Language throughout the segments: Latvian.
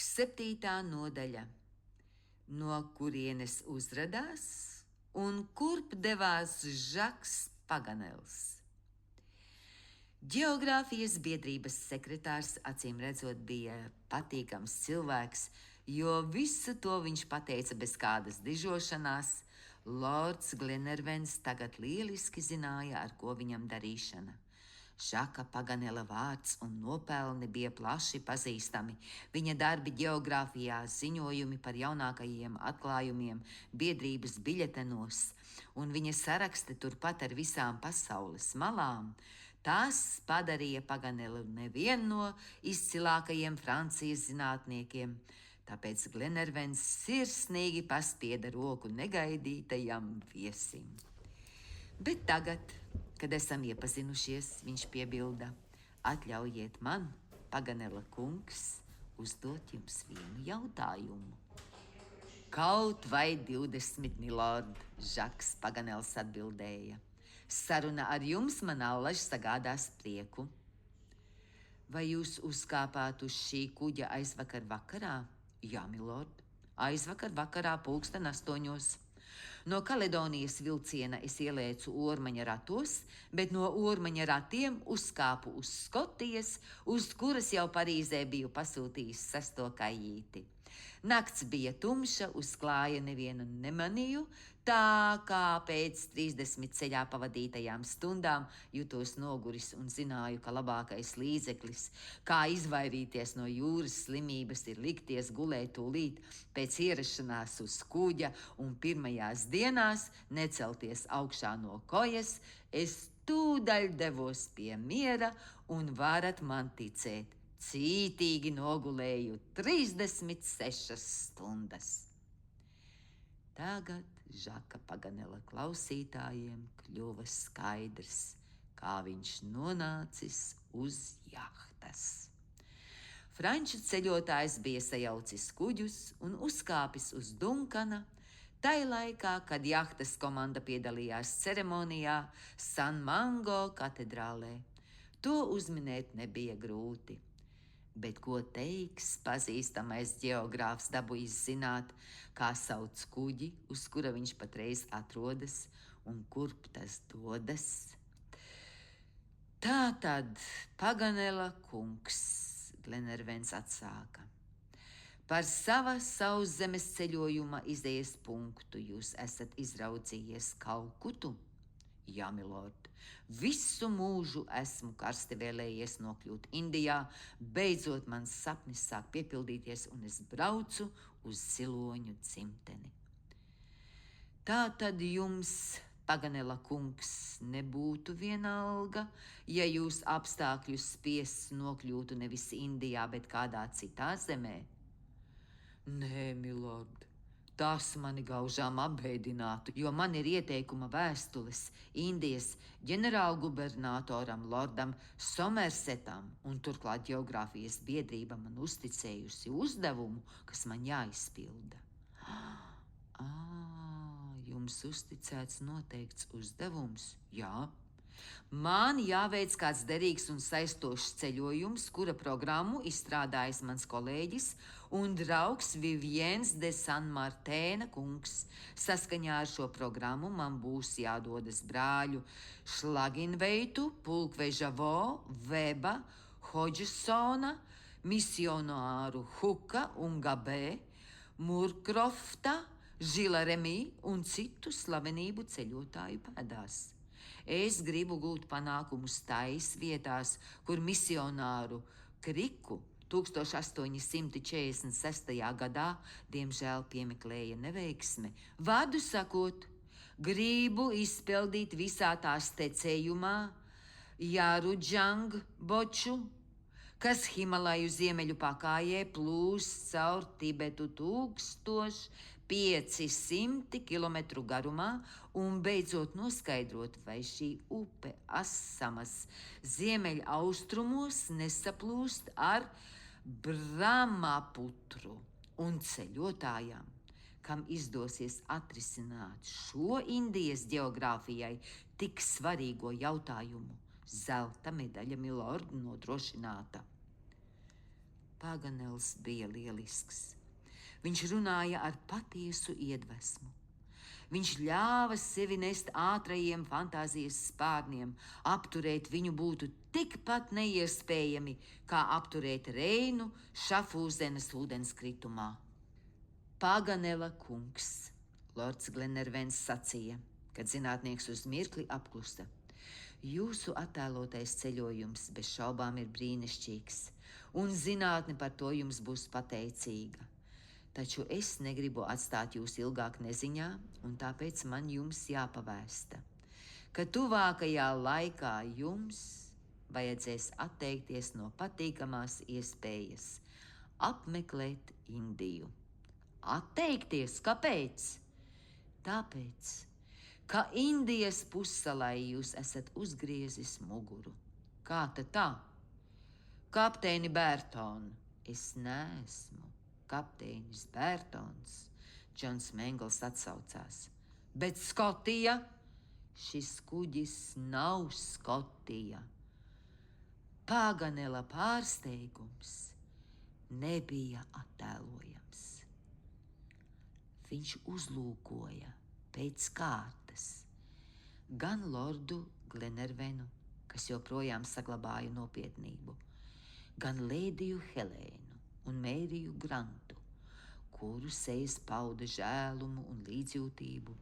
7. nodaļa. No kurienes uzradās un kurp devās Žaks Paganels. Ģeogrāfijas biedrības sekretārs acīm redzot bija patīkams cilvēks, jo visu to viņš pateica bez kādas dižošanās. Lords Glenervens tagad lieliski zināja, ar ko viņam darīšana. Žaka Paganela vārds un nopelni bija plaši pazīstami. Viņa darbi ģeogrāfijā, ziņojumi par jaunākajiem atklājumiem, biedrības biļetenos, un viņa saraksti turpat ar visām pasaules malām. Tās padarīja Paganelu nevienu no izcilākajiem Francijas zinātniekiem, tāpēc Glenervens sirsnīgi paspieda roku negaidītajam viesim. Bet tagad, kad esam iepazinušies, viņš piebilda: atļaujiet man, Paganela kungs, uzdot jums vienu jautājumu. Kaut vai 20, milord, Žaks Paganels atbildēja. Saruna ar jums man allaž sagādās prieku. Vai jūs uzkāpāt uz šī kuģa aizvakar vakarā? Jā, milord, aizvakar vakarā 8:00. No Kaledonijas vilciena es ielēcu ormaņa ratos, bet no ormaņa ratiem uzkāpu uz Skotijas, uz kuras jau Parīzē biju pasūtījis 6. kajīti. Nakts bija tumša, uz klāja nevienu nemanīju, tā kā pēc 30 ceļā pavadītajām stundām jutos noguris un zināju, ka labākais līdzeklis, kā izvairīties no jūras slimības, ir likties gulēt tūlīt pēc ierašanās uz kuģa un pirmajās dienās necelties augšā no kojas. Es tūdaļ devos pie miera un varat man ticēt. Cītīgi nogulēju 36 stundas. Tagad Žaka Paganela klausītājiem kļuva skaidrs, kā viņš nonācis uz jahtas. Franču ceļotājs bija sajaucis kuģus un uzkāpis uz Dunkana, tai laikā, kad jahtas komanda piedalījās ceremonijā San Mango katedrālē. To uzminēt nebija grūti. Bet ko teiks pazīstamais ģeogrāfs dabūjis zināt, kā sauc kuģi, uz kura viņš patreiz atrodas un kurp tas dodas? Tā tad, Paganela kungs, Glenervens atsāka. Par sava sauszemes ceļojuma izējas punktu jūs esat izraudzījies Kalkutu? Jā, milord, visu mūžu esmu karsti vēlējies nokļūt Indijā, beidzot mans sapnis sāk piepildīties un es braucu uz ziloņu dzimteni. Tā tad jums, Paganela kungs, nebūtu vienalga, ja jūs apstākļus spiests nokļūtu nevis Indijā, bet kādā citā zemē? Nē, milord. Tas mani gaužām apbēdinātu, jo man ir ieteikuma vēstules Indijas ģenerālgubernatoram Lordam Somersetam, un turklāt ģeogrāfijas biedrība man uzticējusi uzdevumu, kas man jāizpilda. Jums uzticēts noteikts uzdevums? Jā. Man jāveic kāds derīgs un saistošs ceļojums, kura programmu izstrādājis mans kolēģis un draugs Viviens de San Martēna kungs. Saskaņā ar šo programmu man būs jādodas brāļu Šlaginveitu, pulkveža Vo, Veba, Hodžsona, misionāru Huka un Gabē, Murkrofta, Žila Remī un citu slavenību ceļotāju pēdās. Es gribu gūt panākumus tais vietās, kur misionāru Kriku 1846. gadā diemžēl piemeklēja neveiksme. Vārdu sakot, gribu izpildīt visā tās tecējumā Jārudžang boču, kas Himalaju ziemeļu pakājē plūst caur Tibetu 1500 kilometru garumā un beidzot noskaidrot, vai šī upe Assamas ziemeļa austrumos nesaplūst ar Brahmaputru un ceļotājām, kam izdosies atrisināt šo Indijas ģeogrāfijai tik svarīgo jautājumu. Zelta medaļa, milord, nodrošināta. Paganels bija lielisks. Viņš runāja ar patiesu iedvesmu. Viņš ļāva sevi nest ātrajiem fantāzijas spārniem, apturēt viņu būtu tikpat neiespējami, kā apturēt Reinu Šafūzenes ūdenskritumā. Paganela kungs, lords Glenervens sacīja, kad zinātnieks uz mirkli apklusa. Jūsu attēlotais ceļojums bez šaubām ir brīnišķīgs, un zinātne par to jums būs pateicīga. Taču es negribu atstāt jūs ilgāk neziņā, un tāpēc man jums jāpavēsta, ka tuvākajā laikā jums vajadzēs atteikties no patīkamās iespējas apmeklēt Indiju. Atteikties? Kāpēc? Tāpēc, ka Indijas pussalai jūs esat uzgriezis muguru. Kā tad tā? Kapteini Bērtonu, es neesmu kapteinis Bērtons, Džons Mengls atsaucās. Bet Skotija? Šis kuģis nav Skotija. Paganela pārsteigums nebija attēlojams. Viņš uzlūkoja pēc kārtas gan lordu Glenervenu, kas joprojām saglabāja nopietnību, gan lēdiju Helēnu un Mēriju Grantu, kuru sejas pauda žēlumu un līdzjūtību,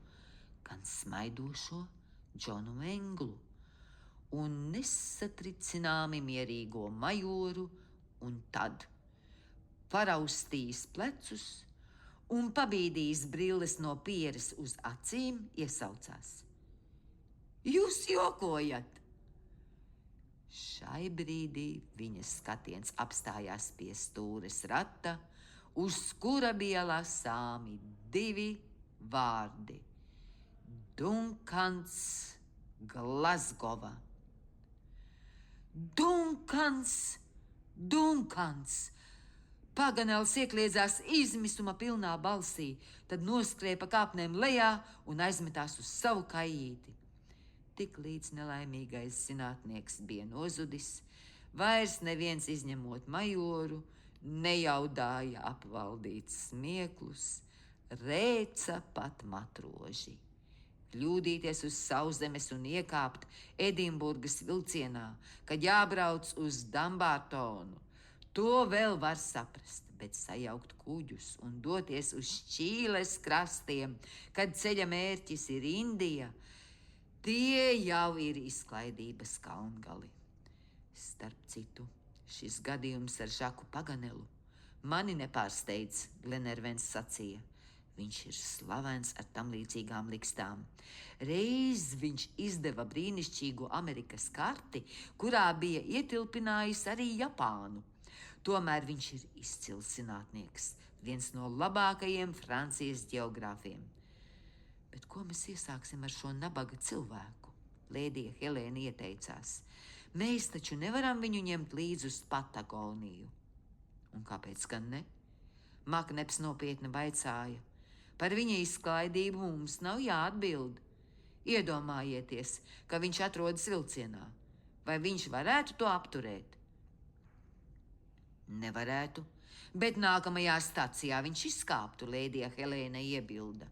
gan smaidošo Džonu Menglu un nesatricināmi mierīgo majoru, un tad paraustījis plecus un pabīdījis brilles no pieres uz acīm, iesaucās. Jūs jokojat! Šai brīdī viņa skatiens apstājās pie stūres rata, uz kura bija lasāmi 2 vārdi – Dunkans, Glazgova. Dunkans! Paganels iekliedzās izmisuma pilnā balsī, tad noskrēja pa kāpnēm lejā un aizmetās uz savu kājīti. Tik līdz nelaimīgais zinātnieks bija nozudis, vairs neviens izņemot majoru nejaudāja apvaldīts smieklus, rēca pat matroži. Kļūdīties uz sauszemes un iekāpt Edinburgas vilcienā, kad jābrauc uz Dumbartonu, to vēl var saprast, bet sajaukt kuģus un doties uz Čīles krastiem, kad ceļa mērķis ir Indija, tie jau ir izklaidības kalngali. Starp citu, šis gadījums ar Žaku Paganelu mani nepārsteidz, Glenervens sacīja. Viņš ir slavens ar tam līdzīgām likstām. Reiz viņš izdeva brīnišķīgu Amerikas karti, kurā bija ietilpinājis arī Japānu. Tomēr viņš ir izcils zinātnieks, viens no labākajiem Francijas ģeogrāfiem. Bet ko mēs iesāksim ar šo nabaga cilvēku? Lēdija Helēna ieteicās. Mēs taču nevaram viņu ņemt līdzi uz Patagoniju. Un kāpēc gan ne? Makneps nopietni vaicāja. Par viņa izklaidību mums nav jāatbild. Iedomājieties, ka viņš atrodas vilcienā. Vai viņš varētu to apturēt? Nevarētu, bet nākamajā stacijā viņš izkāptu, Lēdija Helēna iebilda.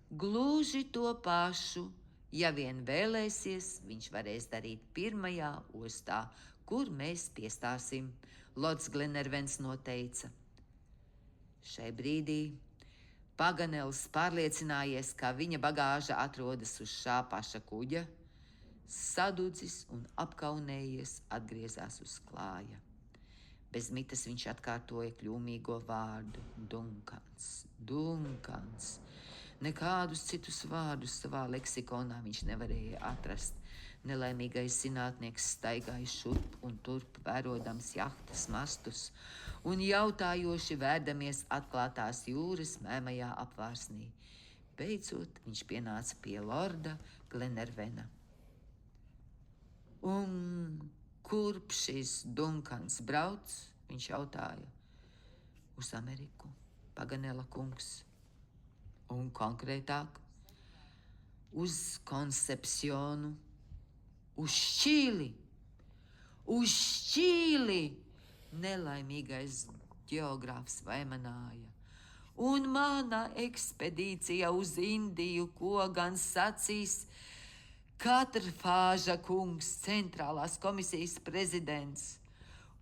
Gluži to pašu, ja vien vēlēsies, viņš varēs darīt pirmajā ostā, kur mēs piestāsim, lords Glenervens noteica. Šai brīdī Paganels pārliecinājies, ka viņa bagāža atrodas uz šā paša kuģa, sadudzis un apkaunējies atgriezās uz klāja. Bez mitas viņš atkārtoja kļūmīgo vārdu Dunkans. Nekādus citus vārdus savā leksikonā viņš nevarēja atrast. Nelaimīgais zinātnieks staigāja šurp un turp, vērodams jahtas mastus un jautājoši vērdamies atklātās jūras mēmajā apvārsnī. Beidzot, viņš pienāca pie lorda Glenervena. Un kurp šis Dunkans brauc? Viņš jautāja. Uz Ameriku, Paganela kungs. Un konkrētāk, uz Koncepcionu, uz Čīli. Nelaimīgais ģeogrāfs vaimanāja. Un mana ekspedīcija uz Indiju, ko gan sacīs Katrfāža kungs, centrālās komisijas prezidents,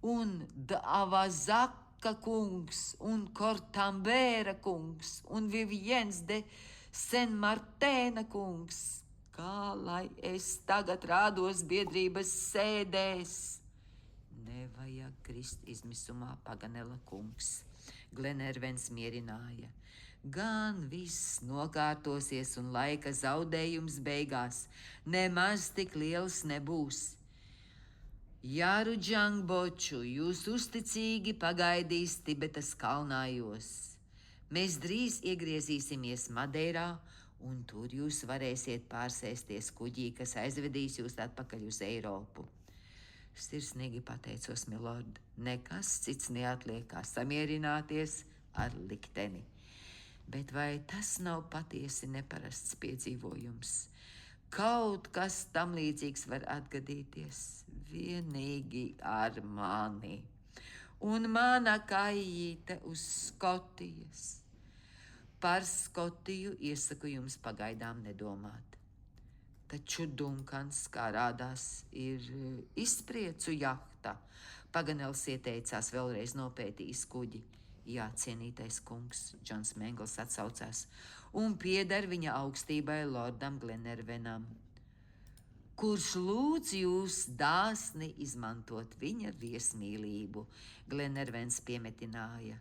un Davazaka kungs, un Kortambēra kungs, un Viviens de Senmartēna kungs. Kā lai es tagad rādos biedrības sēdēs? Nevajag krist izmisumā, Paganela kungs, Glenervens mierināja. Gan viss nokārtosies un laika zaudējums beigās nemaz tik liels nebūs. Jāru Džangboču jūs uzticīgi pagaidīs Tibetas kalnājos. Mēs drīz iegriezīsimies Madeirā, un tur jūs varēsiet pārsēsties kuģī, kas aizvedīs jūs atpakaļ uz Eiropu. Sirsnīgi pateicos, milord, nekas cits neatliek kā samierināties ar likteni. Bet vai tas nav patiesi neparasts piedzīvojums? Kaut kas tam līdzīgs var atgadīties vienīgi ar mani. Un mana kājīte uz Skotijas. Par Skotiju iesaku jums pagaidām nedomāt. Taču Dunkans, kā rādās, ir izpriecu jahta. Paganels ieteicās vēlreiz nopētījis kuģi. Jā, cienītais kungs, Džons Mengls atsaucās, un pieder viņa augstībai lordam Glenervenam, kurš lūdz jūs dāsni izmantot viņa viesmīlību, Glenervens piemetināja.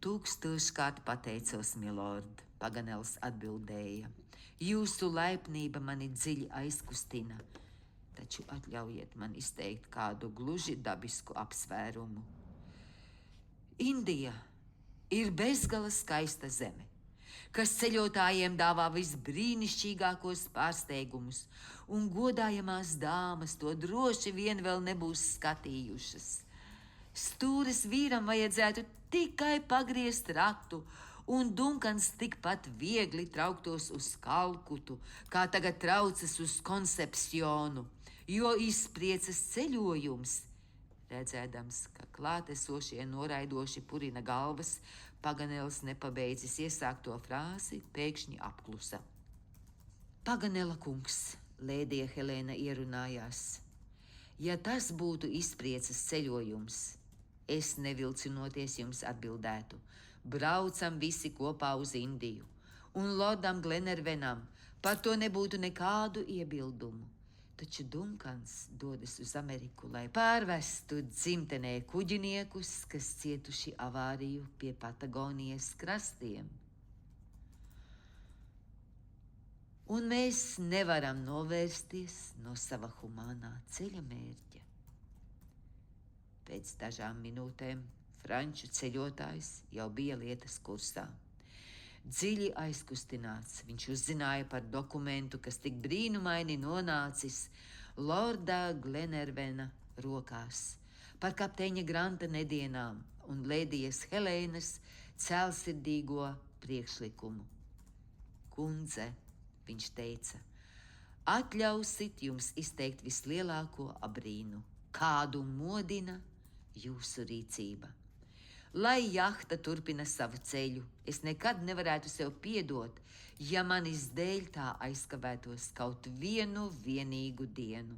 1000kārt pateicos, milord, Paganels atbildēja. Jūsu laipnība mani dziļi aizkustina, taču atļaujiet man izteikt kādu gluži dabisku apsvērumu. Indija ir bezgala skaista zeme, kas ceļotājiem dāvā visbrīnišķīgākos pārsteigumus, un godājamās dāmas to droši vien vēl nebūs skatījušas. Stūres vīram vajadzētu tikai pagriezt ratu, un Dunkans tikpat viegli trauktos uz Kalkutu, kā tagad traucas uz Koncepcionu, jo izpriecas ceļojums. Redzēdams, ka klātesošie noraidoši purina galvas, Paganels nepabeidzis iesākto frāzi, pēkšņi apklusa. Paganela kungs, lēdija Helēna ierunājās. Ja tas būtu izpriecas ceļojums, es nevilcinoties jums atbildētu. Braucam visi kopā uz Indiju, un lordam Glenervenam par to nebūtu nekādu iebildumu. Taču Dunkans dodas uz Ameriku, lai pārvestu dzimtenē kuģiniekus, kas cietuši avāriju pie Patagonijas krastiem. Un mēs nevaram novērsties no sava humānā ceļa mērķa. Pēc dažām minūtēm franču ceļotājs jau bija lietas kursā. Dziļi aizkustināts, viņš uzzināja par dokumentu, kas tik brīnumaini nonācis lorda Glenervena rokās, par kapteiņa Granta nedienām un lēdijas Helēnas cēlsirdīgo priekšlikumu. Kundze, viņš teica, atļausit jums izteikt vislielāko abrīnu, kādu modina jūsu rīcība. Lai jahta turpina savu ceļu, es nekad nevarētu sev piedot, ja manis dēļ tā aizkavētos kaut vienu vienīgu dienu.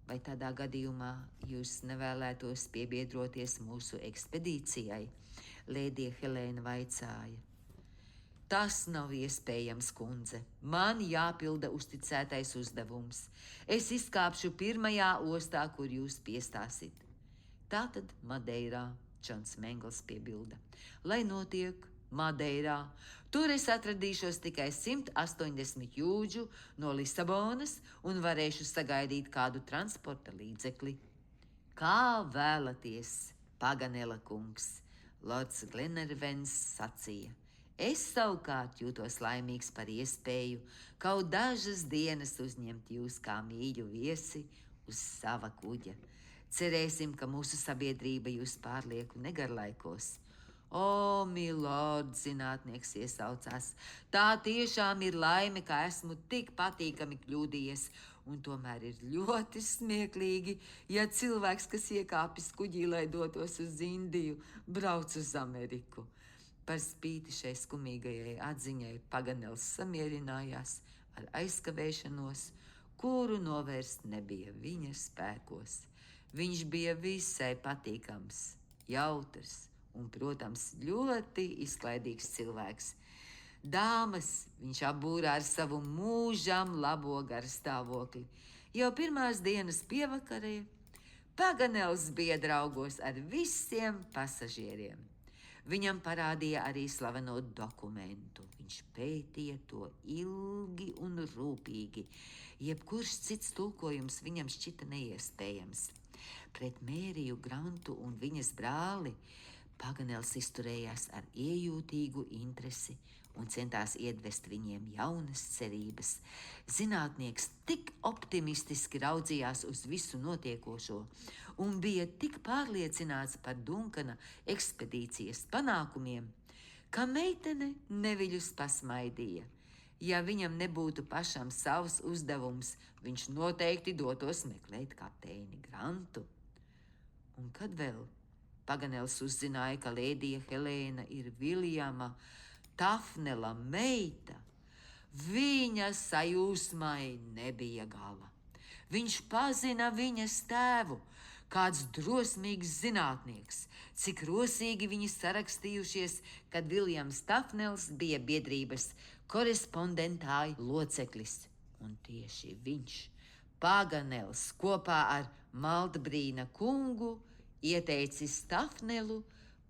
Vai tādā gadījumā jūs nevēlētos piebiedroties mūsu ekspedīcijai? Lēdija Helēna vaicāja. Tas nav iespējams, kundze. Man jāpilda uzticētais uzdevums. Es izkāpšu pirmajā ostā, kur jūs piestāsit. Tātad Madeirā. Džons Mengls piebilda. Lai notiek Madeirā, tur es atradīšos tikai 180 jūdžu no Lisabonas un varēšu sagaidīt kādu transporta līdzekli. Kā vēlaties, Paganela kungs, lords Glenervens sacīja. Es savukārt jūtos laimīgs par iespēju kaut dažas dienas uzņemt jūs kā mīļu viesi uz sava kuģa. Cerēsim, ka mūsu sabiedrība jūs pārlieku negarlaikos. O, milord, zinātnieks iesaucās, tā tiešām ir laime, ka esmu tik patīkami kļūdījies Un tomēr ir ļoti smieklīgi, ja cilvēks, kas iekāpis kuģī, lai dotos uz Indiju, brauc uz Ameriku. Par spīti šai skumīgajai atziņai Paganels samierinājās ar aizkavēšanos, kuru novērst nebija viņa spēkos. Viņš bija visai patīkams, jautrs un, protams, ļoti izklaidīgs cilvēks. Dāmas viņš apbūrā ar savu mūžam labo garstāvokli. Jau pirmās dienas pievakarē Paganels bija draugos ar visiem pasažieriem. Viņam parādīja arī slaveno dokumentu. Viņš pētīja to ilgi un rūpīgi. Jebkurš cits tulkojums viņam šķita neiespējams. Pret Mēriju Grantu un viņas brāli Paganels izturējās ar iejūtīgu interesi un centās iedvest viņiem jaunas cerības. Zinātnieks tik optimistiski raudzījās uz visu notiekošo un bija tik pārliecināts par Dunkana ekspedīcijas panākumiem, ka meitene neviļus pasmaidīja. Ja viņam nebūtu pašam savs uzdevums, viņš noteikti dotos meklēt kapteini Grantu. Un kad vēl Paganels uzzināja, ka lēdija Helēna ir Viljama Tafnela meita, viņa sajūsmai nebija gala. Viņš pazina viņas tēvu, kāds drosmīgs zinātnieks, cik rosīgi viņi sarakstījušies, kad Viljams Tafnels bija biedrības korespondentāja loceklis. Un tieši viņš, Paganels, kopā ar Maltbrīna kungu, ieteicis Tafnelu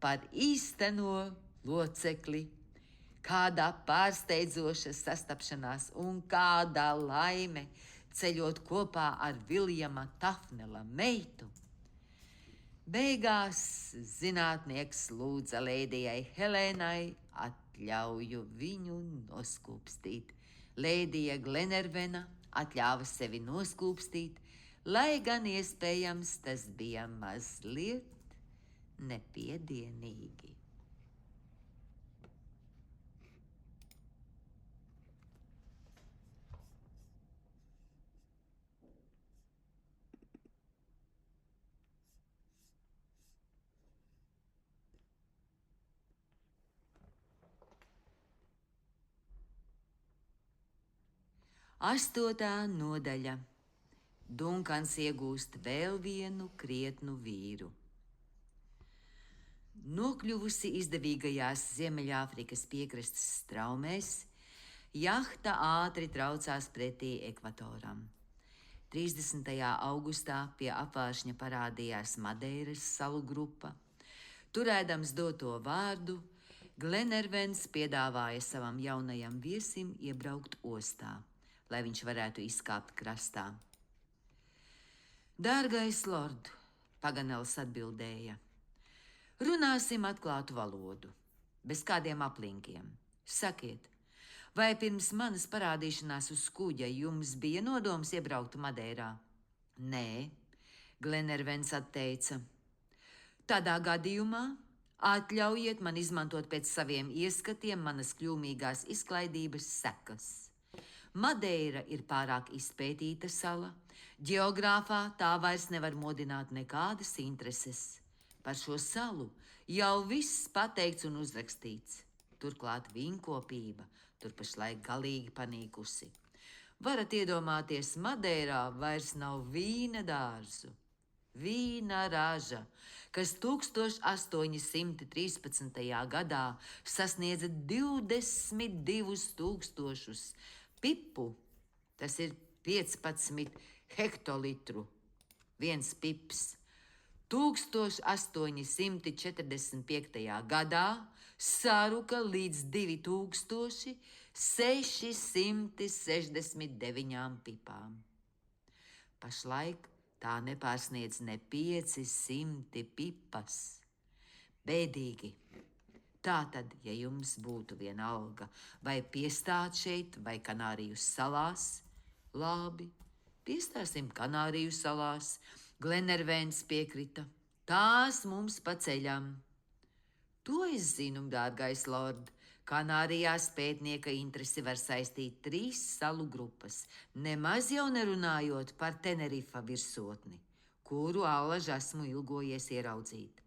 par īsteno locekli. Kādā pārsteidzoša sastapšanās un kādā laime ceļot kopā ar Viljama Tafnela meitu. Beigās zinātnieks lūdza lēdijai Helēnai atļauju viņu noskūpstīt. Lēdija Glenervena atļāva sevi noskūpstīt, lai gan iespējams tas bija mazliet nepiedienīgi. Astotā nodaļa. Dunkans iegūst vēl vienu krietnu vīru. Nokļuvusi izdevīgajās Ziemeļāfrikas piekrastes straumēs, jahta ātri traucās pretī ekvatoram. 30. augustā pie apvāršņa parādījās Madeiras salu grupa. Turēdams doto vārdu, Glenervens piedāvāja savam jaunajam viesim iebraukt ostā, lai viņš varētu izkāpt krastā. Dārgais lord, Paganels atbildēja, runāsim atklātu valodu, bez kādiem aplinkiem. Sakiet, vai pirms manas parādīšanās uz kuģa jums bija nodoms iebraukt Madeirā? Nē, Glenervens atteica. Tādā gadījumā atļaujiet man izmantot pēc saviem ieskatiem manas kļūmīgās izklaidības sekas. Madeira ir pārāk izpētīta sala, ģeogrāfā tā vairs nevar modināt nekādas intereses. Par šo salu jau viss pateikts un uzrakstīts. Turklāt vīnkopība tur pašlaik galīgi panīkusi. Varat iedomāties, Madeirā vairs nav vīna dārzu. Vīna raža, kas 1813. gadā sasniedza 22,000 pipu, tas ir 15 hektolitru, viens pips. 1845. gadā saruka līdz 2669 pipām. Pašlaik tā nepārsniedz ne 500 pipas. Bēdīgi. Tātad, ja jums būtu viena alga, vai piestāt šeit, vai Kanāriju salās, labi, piestāsim Kanāriju salās, Glenervens piekrita. Tās mums pa ceļam. To es zinu, dārgais lord, Kanārijās pētnieka interesi var saistīt 3 salu grupas, nemaz jau nerunājot par Tenerifa virsotni, kuru allaž esmu ilgojies ieraudzīt.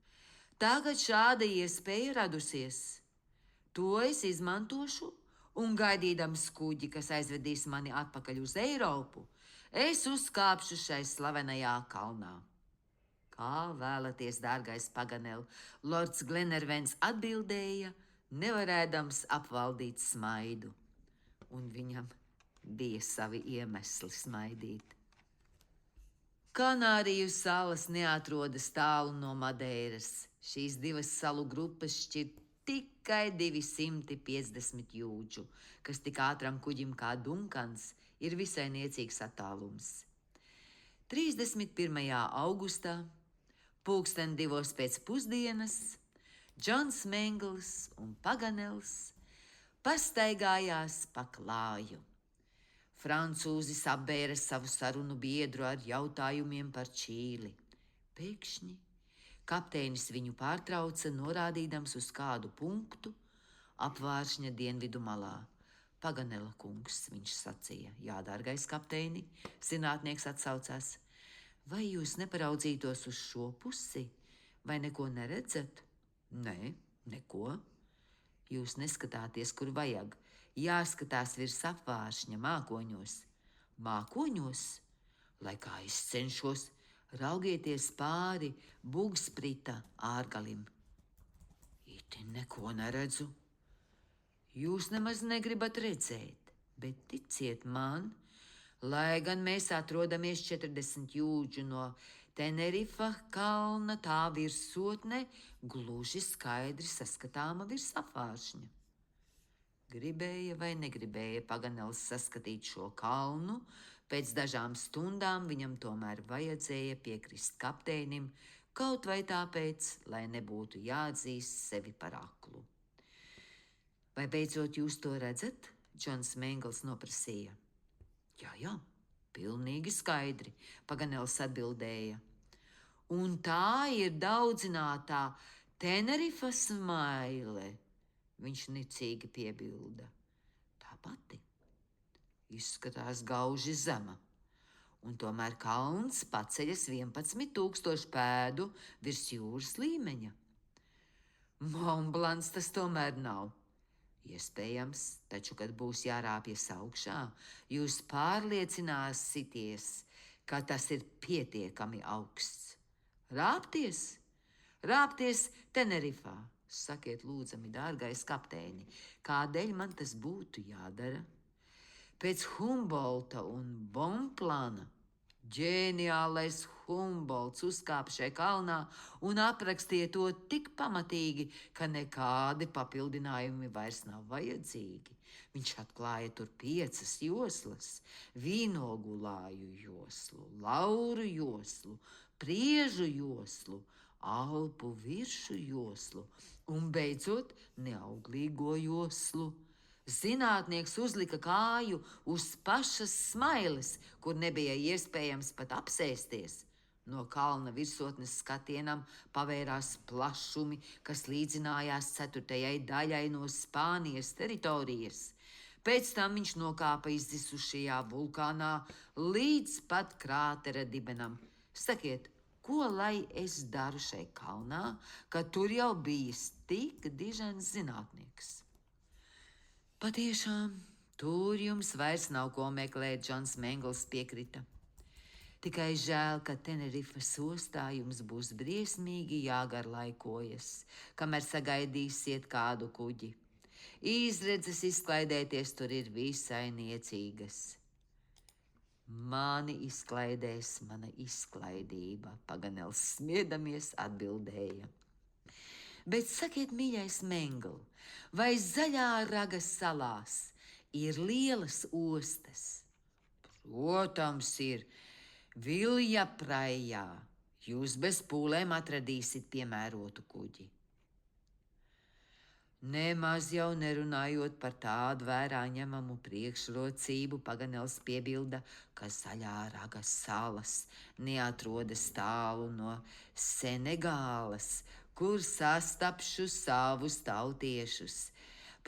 Tagad šāda iespēja radusies. To es izmantošu, un gaidīdams kuģi, kas aizvedīs mani atpakaļ uz Eiropu, es uzkāpšu šai slavenajā kalnā. Kā vēlaties, dārgais Paganel, Lords Glenervens atbildēja, nevarēdams apvaldīt smaidu, un viņam bija savi iemesli smaidīt. Kanāriju salas neatrodas tālu no Madeiras. Šīs 2 salu grupas šķir tikai 250 jūdžu, kas tik ātram kuģim kā Dunkans ir visai niecīgs attālums. 31. augustā, pulksten 2 pēc pusdienas, Džons Mengls un Paganels pastaigājās pa klāju. Francūzis apbēra savu sarunu biedru ar jautājumiem par Čīli. Pēkšņi kapteinis viņu pārtrauca, norādīdams uz kādu punktu apvāršņa dienvidu malā. Paganela kungs, viņš sacīja. Jā, dārgais kapteini, zinātnieks atsaucās. Vai jūs neparaudzītos uz šo pusi? Vai neko neredzat? Nē, neko. Jūs neskatāties, kur vajag. Jāskatās virs apvāršņa mākoņos. Mākoņos? Lai kā es cenšos, raugieties pāri Bugsprita ārgalim. Iti neko neredzu. Jūs nemaz negribat redzēt, bet ticiet man, lai gan mēs atrodamies 40 jūdžu no Tenerifa kalna, tā virsotne gluži skaidri saskatāma virs apvāršņa. Gribēja vai negribēja Paganels saskatīt šo kalnu, pēc dažām stundām viņam tomēr vajadzēja piekrist kapteinim, kaut vai tāpēc, lai nebūtu jāatzīst sevi par aklu. Vai beidzot jūs to redzat? Džons Mengls noprasīja. Jā, pilnīgi skaidri, Paganels atbildēja. Un tā ir daudzinātā Tenerifas maile, viņš nicīgi piebilda. Tā pati izskatās gauži zema, un tomēr kalns paceļas 11,000 pēdu virs jūras līmeņa. Montblancs tas tomēr nav. Iespējams, taču, kad būs jārāpjas augšā, jūs pārliecināsieties, ka tas ir pietiekami augsts. Rāpties? Rāpties Tenerifā. Sakiet lūdzami, dārgais kapteini, kādēļ man tas būtu jādara? Pēc Humboldta un Bonplana ģeniālais Humboldts uzkāpa šai kalnā un aprakstīja to tik pamatīgi, ka nekādi papildinājumi vairs nav vajadzīgi. Viņš atklāja tur 5 joslas - vīnogulāju joslu, lauru joslu, priežu joslu, Alpu viršu joslu un beidzot neauglīgo joslu. Zinātnieks uzlika kāju uz pašas smailes, kur nebija iespējams pat apsēsties. No kalna virsotnes skatienam pavērās plašumi, kas līdzinājās 4. daļai no Spānijas teritorijas. Pēc tam viņš nokāpa izdzisušajā vulkānā līdz pat krātera dibenam. Sakiet, ko lai es daru šai kalnā, ka tur jau bijis tik dižens zinātnieks? Patiešām, tur jums vairs nav ko meklēt, Džons Mengls piekrita. Tikai žēl, ka Tenerifas ostā jums būs briesmīgi jāgarlaikojas, kamēr sagaidīsiet kādu kuģi. Izredzes izklaidēties tur ir visai niecīgas. Mani izklaidēs mana izklaidība, Paganels smiedamies atbildēja. Bet sakiet, mīļais Mengl, vai Zaļā raga salās ir lielas ostas? Protams, ir Viljaprajā. Jūs bez pūlēm atradīsiet piemērotu kuģi. Nemaz jau nerunājot par tādu vērā ņemamu priekšrocību, Paganels piebilda, ka Zaļā raga salas neatrodas tālu no Senegālas, kur sastapšu savus tautiešus.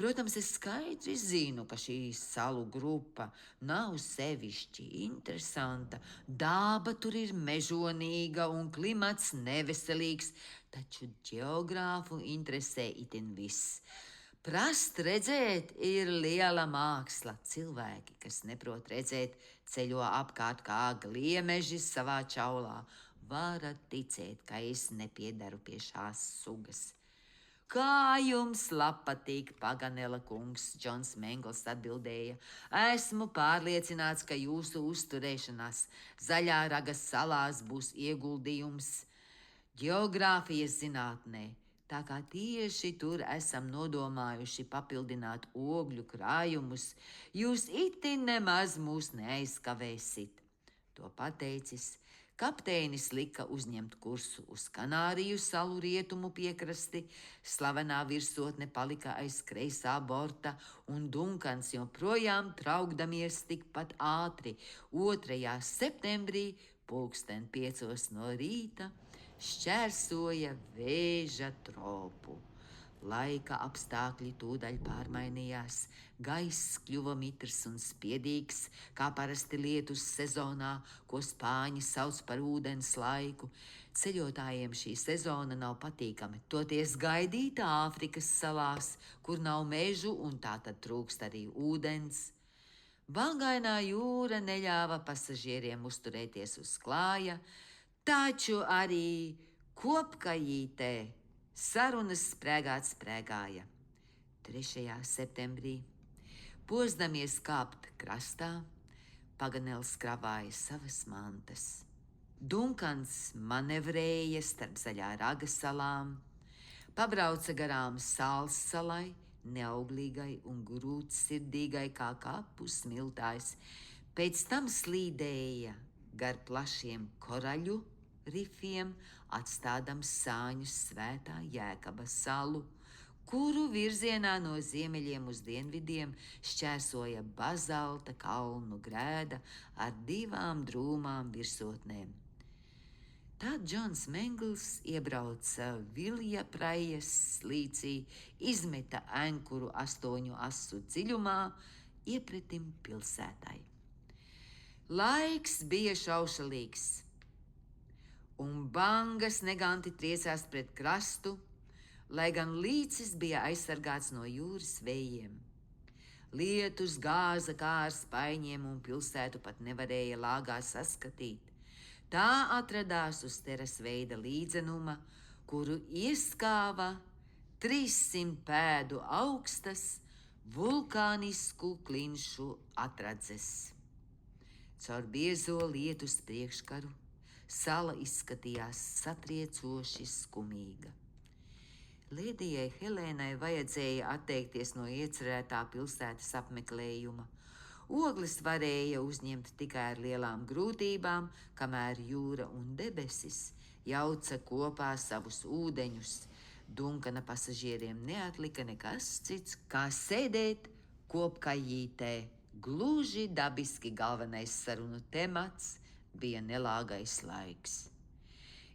Protams, es skaidri zinu, ka šī salu grupa nav sevišķi interesanta. Daba tur ir mežonīga un klimats neveselīgs, taču ģeogrāfu interesē itin viss. Prast redzēt ir liela māksla. Cilvēki, kas neprot redzēt, ceļo apkārt kā gliemeži savā čaulā. Varat ticēt, ka es nepiedaru pie šās sugas. Kā jums patīk, Paganela kungs, Džons Mengls atbildēja. Esmu pārliecināts, ka jūsu uzturēšanās Zaļā ragas salās būs ieguldījums ģeogrāfijas zinātnē. Tā kā tieši tur esam nodomājuši papildināt ogļu krājumus, jūs itin nemaz mūs neaizskavēsit. To pateicis, kapteinis lika uzņemt kursu uz Kanāriju salu rietumu piekrasti, slavenā virsotne palika aiz kreisā borta, un Dunkans joprojām traukdamies tikpat ātri 2. septembrī 5:00 no rīta šķērsoja Vēža tropu. Laika apstākļi tūdaļ pārmainījās, gaiss kļuva mitrs un spiedīgs, kā parasti lietus sezonā, ko spāņi sauc par ūdens laiku. Ceļotājiem šī sezona nav patīkami, toties gaidīta Āfrikas salās, kur nav mežu un tātad trūkst arī ūdens. Bangainā jūra neļāva pasažieriem uzturēties uz klāja, taču arī Kopkajītē sarunas sprēgāja. 3. septembrī, pozdamies kāpt krastā, Paganels kravāja savas mantas. Dunkans manevrēja starp Zaļā raga salām, pabrauca garām Sāls salai, neauglīgai un grūtsirdīgai kā kapu smiltājs, pēc tam slīdēja gar plašiem koraļu rifiem, atstādams Sāņus Svētā Jēkaba salu, kuru virzienā no ziemeļiem uz dienvidiem šķērsoja bazalta kalnu grēda ar 2 drūmām virsotnēm. Tad Džons Mengls iebrauca Viljaprajas slīcī, izmeta ankuru 8 asu dziļumā, iepretim pilsētai. Laiks bija šaušalīgs, un bangas neganti triecās pret krastu, lai gan līcis bija aizsargāts no jūras vējiem. Lietus gāza kā ar spaiņiem, un pilsētu pat nevarēja lāgā saskatīt. Tā atradās uz terasveida līdzenuma, kuru ieskāva 300 pēdu augstas vulkānisku klinšu atradzes. Caur biezo lietus priekškaru sala izskatījās satriecoši skumīga. Lēdijai Helēnai vajadzēja atteikties no iecerētā pilsētas apmeklējuma. Ogles varēja uzņemt tikai ar lielām grūtībām, kamēr jūra un debesis jauca kopā savus ūdeņus. Dunkana pasažieriem neatlika nekas cits, kā sēdēt Kopkajītē. Gluži dabiski galvenais sarunu temats bija nelāgais laiks.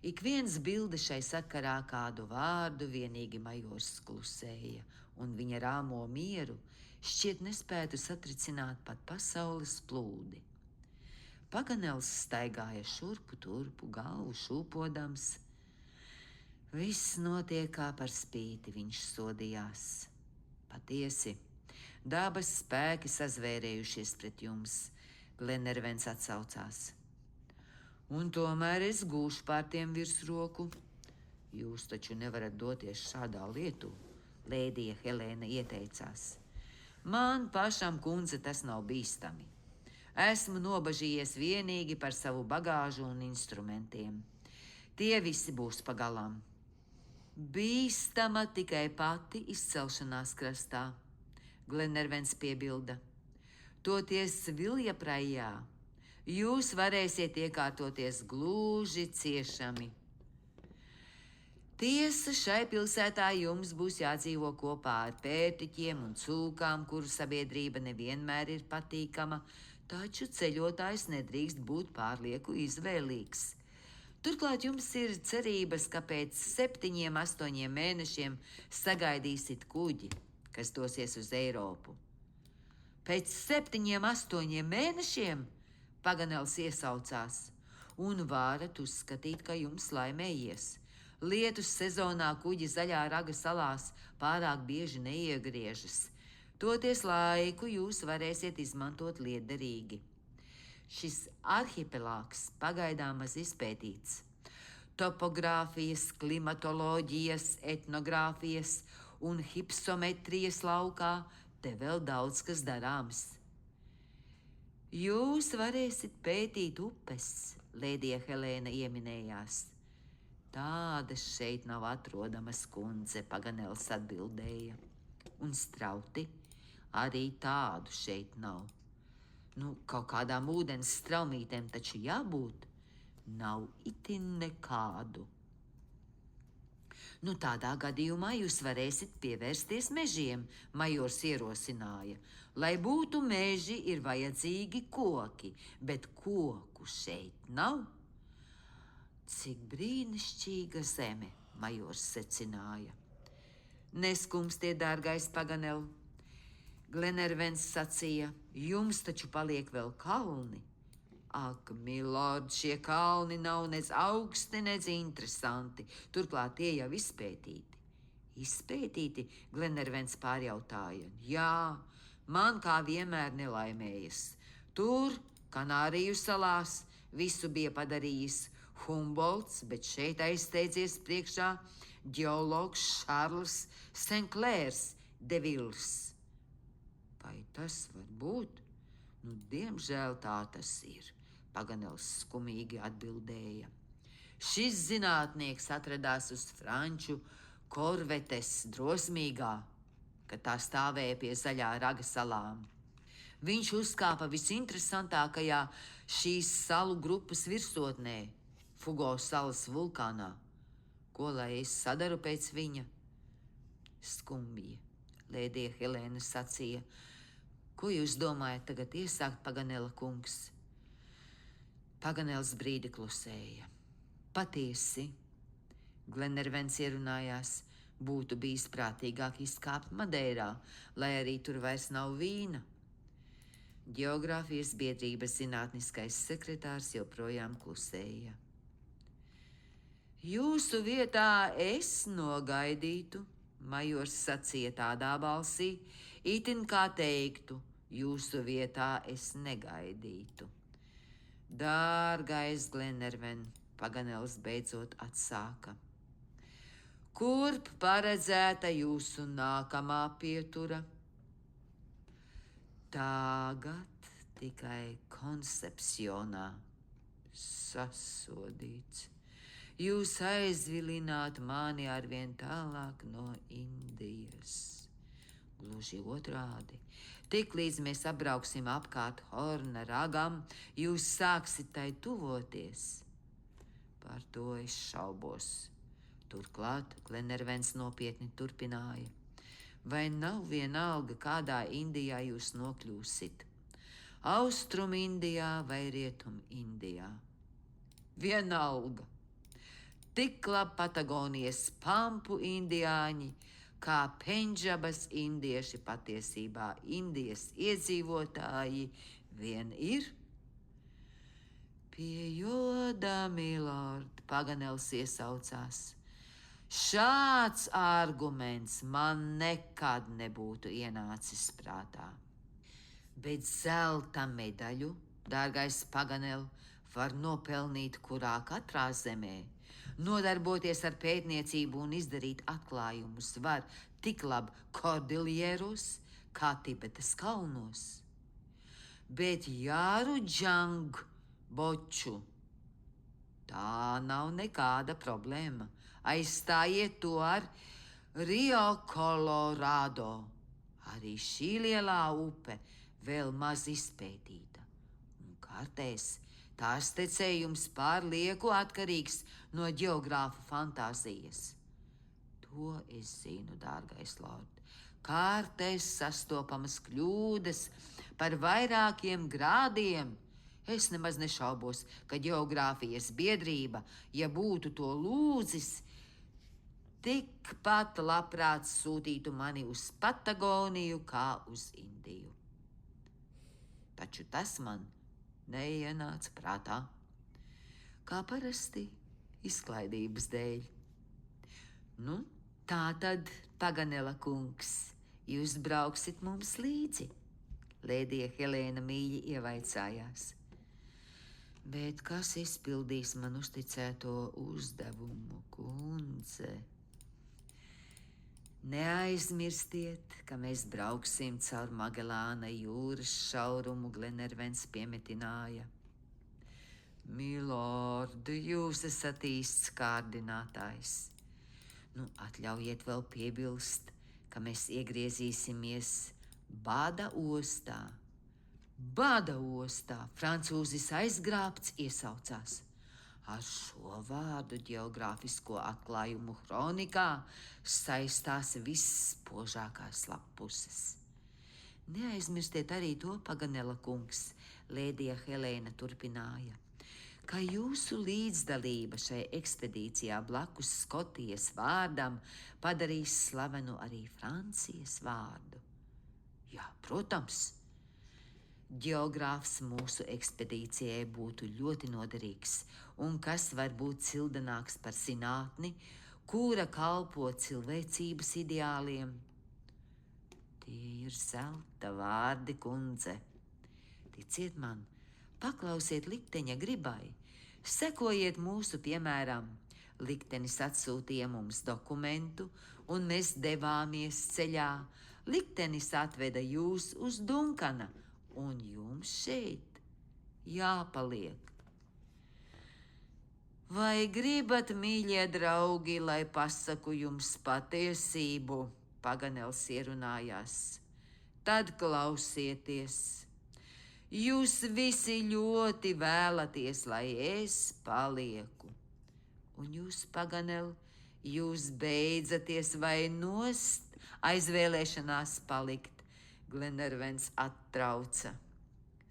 Ik viens bilde šai sakarā kādu vārdu vienīgi majors klusēja, un viņa rāmo mieru šķiet nespētu satricināt pat pasaules plūdi. Paganels staigāja šurpu turpu, galvu šūpodams. Viss notiek kā par spīti, viņš sodījās. Patiesi, dabas spēki sazvērējušies pret jums, Glenervens atsaucās. Un tomēr es gūšu pār tiem virsroku. Jūs taču nevarat doties šādā lietū, lēdija Helēna ieteicās. Man pašam, kundze, tas nav bīstami. Esmu nobažījies vienīgi par savu bagāžu un instrumentiem. Tie visi būs pagalām. Bīstama tikai pati izcelšanās krastā, Glenervens piebilda. Toties Viljaprajā jūs varēsiet iekārtoties gluži ciešami. Tiesa, šai pilsētā jums būs jādzīvo kopā ar pērtiķiem un cūkām, kuru sabiedrība nevienmēr ir patīkama, taču ceļotājs nedrīkst būt pārlieku izvēlīgs. Turklāt jums ir cerības, ka pēc 7-8 mēnešiem sagaidīsit kuģi, kas dosies uz Eiropu. Pēc 7, 8 mēnešiem Paganels iesaucās, un varat uzskatīt, ka jums laimējies. Lietus sezonā kuģi Zaļā raga salās pārāk bieži neiegriežas. Toties laiku jūs varēsiet izmantot liederīgi. Šis arhipelāgs pagaidām maz izpētīts. Topogrāfijas, klimatoloģijas, etnogrāfijas un hipsometrijas laukā te vēl daudz kas darāms. Jūs varēsiet pētīt upes, Lēdija Helēna ieminējās. Tādas šeit nav atrodamas, kundze, Paganels atbildēja. Un strauti arī tādu šeit nav. Kaut kādām ūdens straumītēm taču jābūt. Nav itin nekādu. Tādā gadījumā jūs varēsiet pievērsties mežiem, majors ierosināja. Lai būtu meži, ir vajadzīgi koki, bet koku šeit nav. Cik brīnišķīga zeme, majors secināja. Neskumstiet, dārgais Paganel, Glenervens sacīja, jums taču paliek vēl kalni. Ak, milord, šie kalni nav nec augsti, nec interesanti, turklāt tie jau izpētīti. Izpētīti, Glenervens pārjautāja. Jā, man kā vienmēr nelaimējas. Tur, Kanāriju salās, visu bija padarījis Humboldts, bet šeit aizsteidzies priekšā ģeologs Šarls Senklērs de Vils. Vai tas var būt? Diemžēl tā tas ir, Paganels skumīgi atbildēja. Šis zinātnieks atradās uz franču korvetes drosmīgā, kad tā stāvēja pie Zaļā raga salām. Viņš uzkāpa visinteresantākajā šīs salu grupas virsotnē, Fugo salas vulkānā. Ko lai es sadaru pēc viņa? Skumji, Lēdija Helēna sacīja. Ko jūs domājat tagad iesākt, Paganela kungs? Paganels brīdi klusēja. Patiesi, Glenervens ierunājās, būtu bijis prātīgāk izkāpt Madeirā, lai arī tur vairs nav vīna. Ģeogrāfijas biedrības zinātniskais sekretārs joprojām klusēja. Jūsu vietā es nogaidītu, majors sacīja tādā balsī, itin kā teiktu, jūsu vietā es negaidītu. Dārgais Glenerven, Paganels beidzot atsāka. Kurp paredzēta jūsu nākamā pietura? Tagad tikai Koncepcionā. Sasodīts. Jūs aizvilināt mani arvien tālāk no Indijas. Gluži otrādi. Tiklīdz mēs apbrauksim apkārt Horna ragam, jūs sāksit tai tuvoties. Par to es šaubos. Turklāt Glenervens nopietni turpināja. Vai nav vienalga, kādā Indijā jūs nokļūsit? Austrum Indijā vai Rietum Indijā? Vienalga. Tik labi Patagonijas pampu indiāņi, kā Pendžabas indieši patiesībā Indijas iedzīvotāji vien ir. Pie joda, milord, Paganels iesaucās. Šāds arguments man nekad nebūtu ienācis prātā. Bet zelta medaļu, dārgais Paganel, var nopelnīt kurā katrā zemē. Nodarboties ar pētniecību un izdarīt atklājumus var tik labi Kordiljeros kā Tibetas kalnos. Bet Jāru Džang boču, tā nav nekāda problēma. Aizstājiet to ar Rio Colorado. Arī šī lielā upe vēl maz izpētīta. Un kartēs tās tecējums pārlieku atkarīgs no ģeogrāfu fantāzijas. To es zinu, dārgais lord. Kārtēs sastopamas kļūdas par vairākiem grādiem. Es nemaz nešaubos, ka ģeogrāfijas biedrība, ja būtu to lūdzis, tikpat labprāt sūtītu mani uz Patagoniju kā uz Indiju. Taču tas man neienāca prātā, kā parasti izklaidības dēļ. Nu, tā tad, Paganela kungs, jūs brauksit mums līdzi? Lēdija Helēna mīļi ievaicājās. Bet kas izpildīs man uzticēto uzdevumu, kundze? Neaizmirstiet, ka mēs brauksim caur Magellāna jūras šaurumu, Glenervens piemetināja. Milord, jūs esat īsts kārdinātājs. Nu, atļaujiet vēl piebilst, ka mēs iegriezīsimies Bada ostā. Bada ostā francūzis aizgrābts iesaucās. Ar šo vārdu ģeogrāfisko atklājumu hronikā saistās visspožākās lappuses. Neaizmirstiet arī to, Paganela kungs, Lēdija Helēna turpināja, ka jūsu līdzdalība šai ekspedīcijā blakus Skotijas vārdam padarīs slavenu arī Francijas vārdu. Jā, protams, ģeogrāfs mūsu ekspedīcijai būtu ļoti noderīgs, un kas var būt cildenāks par zinātni, kura kalpo cilvēcības ideāliem? Tie ir zelta vārdi, kundze. Ticiet man, paklausiet likteņa gribai, sekojiet mūsu piemēram. Liktenis atsūtīja mums dokumentu, un mēs devāmies ceļā. Liktenis atveda jūs uz Dunkana, un jums šeit jāpaliek. Vai gribat, mīļie draugi, lai pasaku jums patiesību? Paganels ierunājās. Tad klausieties. Jūs visi ļoti vēlaties, lai es palieku. Un jūs, Paganel, jūs beidzaties vai nost aizvēlēšanās palikt. Glenervens attrauca.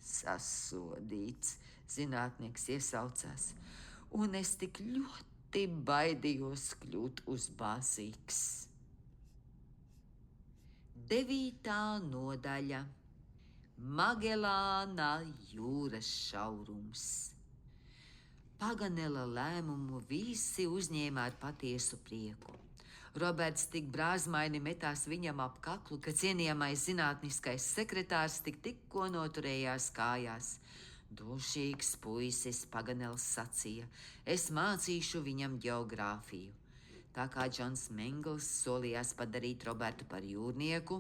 Sasodīts, zinātnieks iesaucās, un es tik ļoti baidījos kļūt uzbāzīgs. 9. nodaļa. Magellāna jūras šaurums. Paganela lēmumu visi uzņēma ar patiesu prieku. Roberts tik brāzmaini metās viņam ap kaklu, ka cienījamais zinātniskais sekretārs tikko noturējās kājās. Dušīgs puisis, Paganels sacīja, es mācīšu viņam ģeogrāfiju. Tā kā Džons Mengls solījās padarīt Robertu par jūrnieku,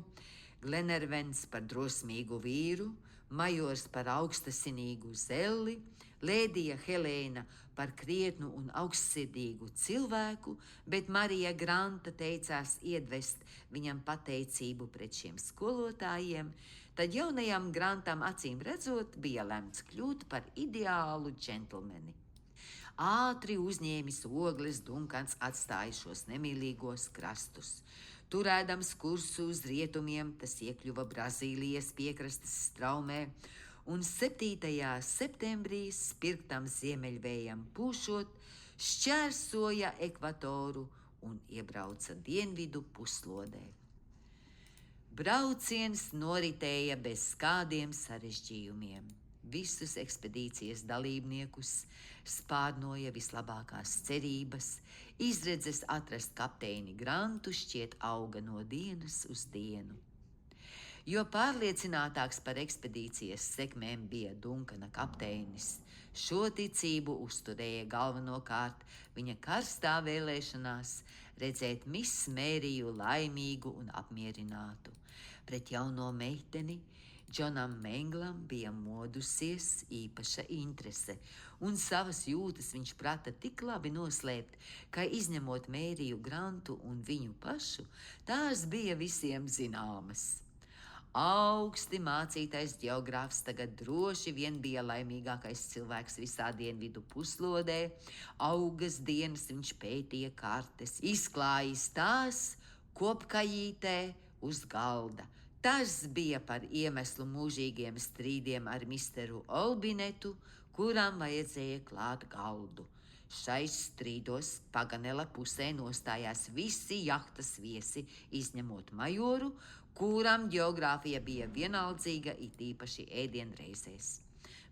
Glenervens par drosmīgu vīru, majors par augstasinīgu zelli, Lēdija Helēna par krietnu un augstsirdīgu cilvēku, bet Marija Granta teicās iedvest viņam pateicību pret šiem skolotājiem, tad jaunajam Grantam acīm redzot bija lemts kļūt par ideālu džentlmeni. Ātri uzņēmis ogles, Dunkans atstāja šos nemīlīgos krastus. Turēdams kursu uz rietumiem, tas iekļuva Brazīlijas piekrastes straumē, un 7. septembrī spirktam ziemeļvējam pūšot, šķērsoja ekvatoru un iebrauca dienvidu puslodē. Brauciens noritēja bez kādiem sarežģījumiem. Visus ekspedīcijas dalībniekus spārnoja vislabākās cerības, izredzes atrast kapteini Grantu šķiet auga no dienas uz dienu. Jo pārliecinātāks par ekspedīcijas sekmēm bija Dunkana kapteinis, šo ticību uzturēja galvenokārt viņa karstā vēlēšanās redzēt Miss Mēriju laimīgu un apmierinātu. Pret jauno meiteni Džonam Menglam bija modusies īpaša interese, un savas jūtas viņš prata tik labi noslēpt, ka izņemot Mēriju Grantu un viņu pašu, tās bija visiem zināmas. Augsti mācītais ģeogrāfs tagad droši vien bija laimīgākais cilvēks visā dienvidu puslodē. Augas dienas viņš pētīja kartes, izklājis tās kopkajītē uz galda. Tas bija par iemeslu mūžīgiem strīdiem ar misteru Olbinetu, kuram vajadzēja klāt galdu. Šais strīdos Paganela pusē nostājās visi jahtas viesi, izņemot majoru, kuram geogrāfija bija vienaldzīga, it īpaši ēdienreizēs.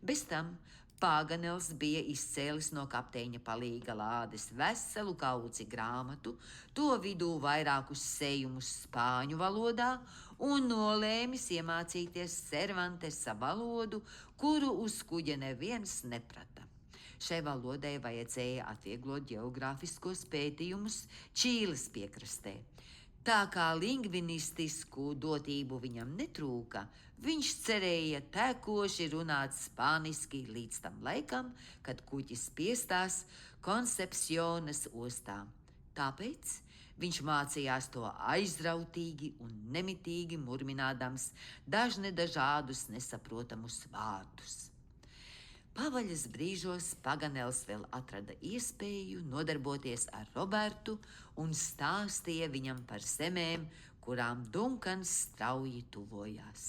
Bez tam Paganels bija izcēlis no kapteiņa palīga lādes veselu kaudzi grāmatu, to vidū vairākus sējumus spāņu valodā un nolēmis iemācīties Cervantesa valodu, kuru uz kuģa neviens neprata. Šai valodai vajadzēja atvieglot geogrāfiskos pētījumus Čīles piekrastē. Tā kā lingvinistisku dotību viņam netrūka, viņš cerēja tekoši runāt spāniski līdz tam laikam, kad kuģis piestās Koncepcionas ostā. Tāpēc viņš mācījās to aizrautīgi un nemitīgi murminādams dažādus nesaprotamus vārdus. Pavaļas brīžos Paganels vēl atrada iespēju nodarboties ar Robertu un stāstīja viņam par zemēm, kurām Dunkans strauji tuvojās.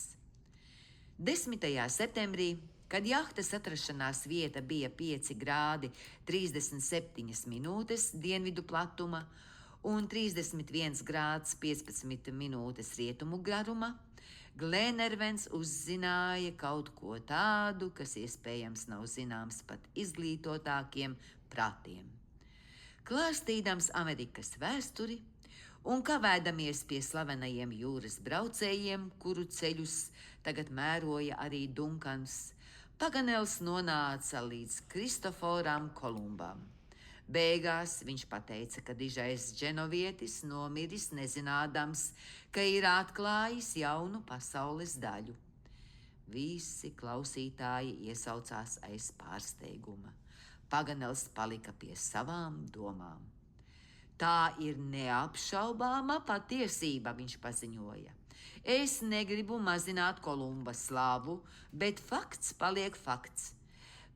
10. septembrī, kad jahtas atrašanās vieta bija 5 grādi 37 minūtes dienvidu platuma un 31 grāds 15 minūtes rietumu garuma, Glenervens uzzināja kaut ko tādu, kas iespējams nav zināms pat izglītotākiem prātiem. Klāstīdams Amerikas vēsturi un kavēdamies pie slavenajiem jūras braucējiem, kuru ceļus tagad mēroja arī Dunkans, Paganels nonāca līdz Kristoforam Kolumbam. Beigās viņš pateica, ka dižais dženovietis nomiris nezinādams, ka ir atklājis jaunu pasaules daļu. Visi klausītāji iesaucās aiz pārsteiguma. Paganels palika pie savām domām. Tā ir neapšaubāma patiesība, viņš paziņoja. Es negribu mazināt Kolumba slavu, bet fakts paliek fakts.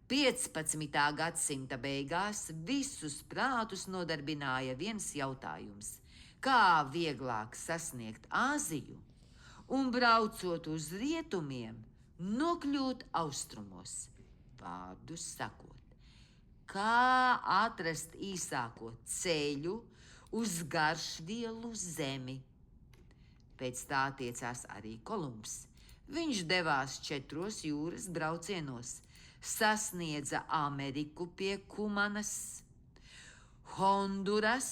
15. gadsimta beigās visus prātus nodarbināja viens jautājums – kā vieglāk sasniegt Āziju un, braucot uz rietumiem, nokļūt austrumos? Vārdu sakot, kā atrast īsāko ceļu uz garšvielu zemi? Pēc tā tiecās arī Kolumbs. Viņš devās 4 jūras braucienos, sasniedza Ameriku pie Kumanas, Honduras,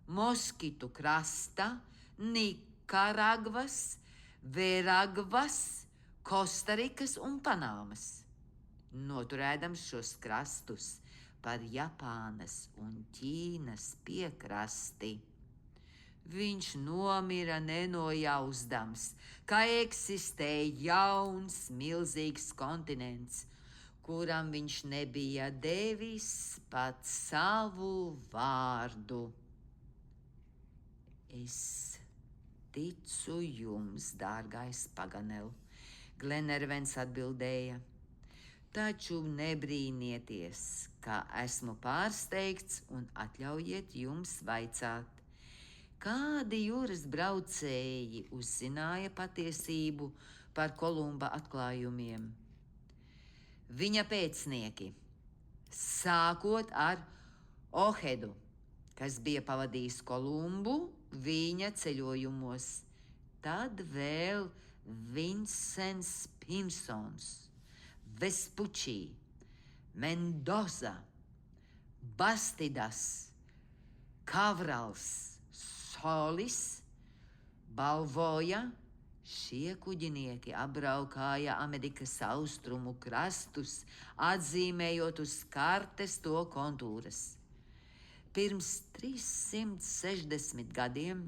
Moskitu krasta, Nikaragvas, Veragvas, Kostarikas un Panāmas, noturēdams šos krastus par Japānas un Ķīnas piekrasti. Viņš nomira nenojausdams, ka eksistē jauns, milzīgs kontinents, kuram viņš nebija devis pat savu vārdu. Es ticu jums, dārgais Paganel, Glenervens atbildēja, taču nebrīnieties, ka esmu pārsteigts un atļaujiet jums vaicāt, kādi jūras braucēji uzzināja patiesību par Kolumba atklājumiem. Viņa pēcnieki, sākot ar Ohedu, kas bija pavadījis Kolumbu viņa ceļojumos, tad vēl Vincents Pinsons, Vespucci, Mendoza, Bastidas, Kavrals, Solis, Balvoja. Šie kuģinieki apbraukāja Amerikas austrumu krastus, atzīmējot uz kartes to kontūras. Pirms 360 gadiem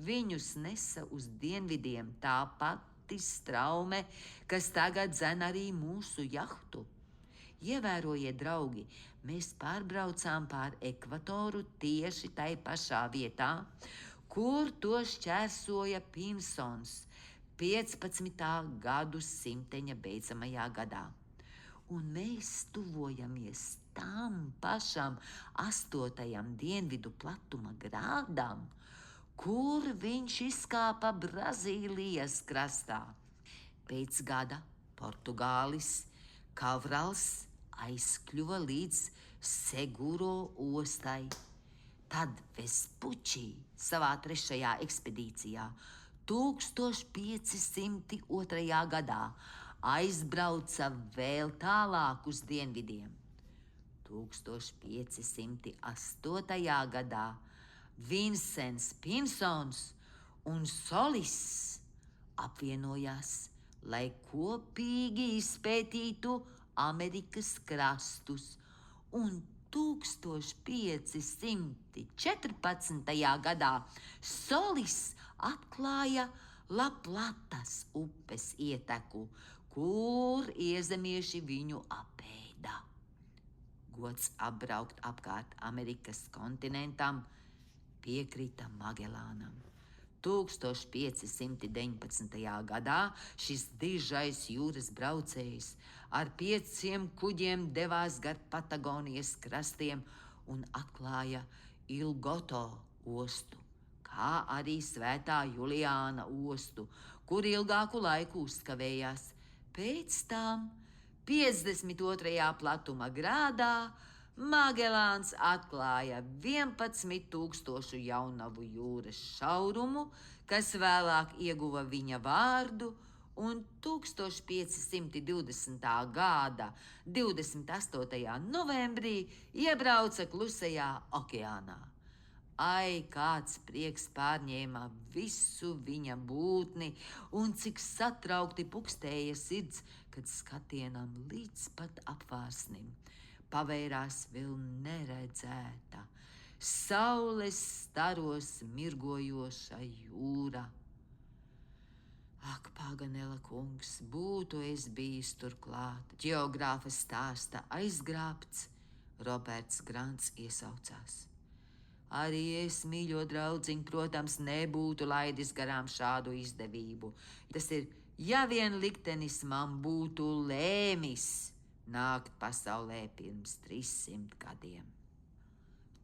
viņus nesa uz dienvidiem tā pati straume, kas tagad dzen arī mūsu jahtu. Ievērojiet, draugi, mēs pārbraucām pār ekvatoru tieši tai pašā vietā, kur to šķērsoja Pinsons 15. gadsimta beidzamajā gadā. Un mēs tuvojamies tam pašam 8. dienvidu platuma grādam, kur viņš izkāpa Brazīlijas krastā. Pēc gada Portugālis Kavrals aizkļuva līdz Seguro ostai. Tad Vespucci savā 3. ekspedīcijā 1502. gadā aizbrauca vēl tālāk uz dienvidiem. 1508. gadā Vincents Pinsons un Solis apvienojās, lai kopīgi izpētītu Amerikas krastus, un 1514. gadā Solis atklāja Laplatas upes ieteku, kur iezemieši viņu apēda. Gods apbraukt apkārt Amerikas kontinentam piekrita Magelānam. 1519. gadā šis dižais jūras braucējs ar 5 kuģiem devās gar Patagonijas krastiem un atklāja Ilgoto ostu, kā arī Svētā Juliāna ostu, kur ilgāku laiku uzkavējās. Pēc tam 52. platuma grādā Magelāns atklāja 11,000 jaunavu jūras šaurumu, kas vēlāk ieguva viņa vārdu, un 1520. gada 28. novembrī iebrauca Klusajā okeānā. Ai, kāds prieks pārņēma visu viņa būtni, un cik satraukti pukstēja sirds, kad skatienam līdz pat apvārsnim pavērās vēl neredzēta, saules staros mirgojoša jūra. Ak, Paganela kungs, būtu es bijis turklāt, ģeogrāfa stāsta aizgrābts, Roberts Grants iesaucās. Arī es, mīļo draudziņ, protams, nebūtu laidis garām šādu izdevību. Tas ir, ja vien liktenis man būtu lēmis nākt pasaulē pirms 300 gadiem.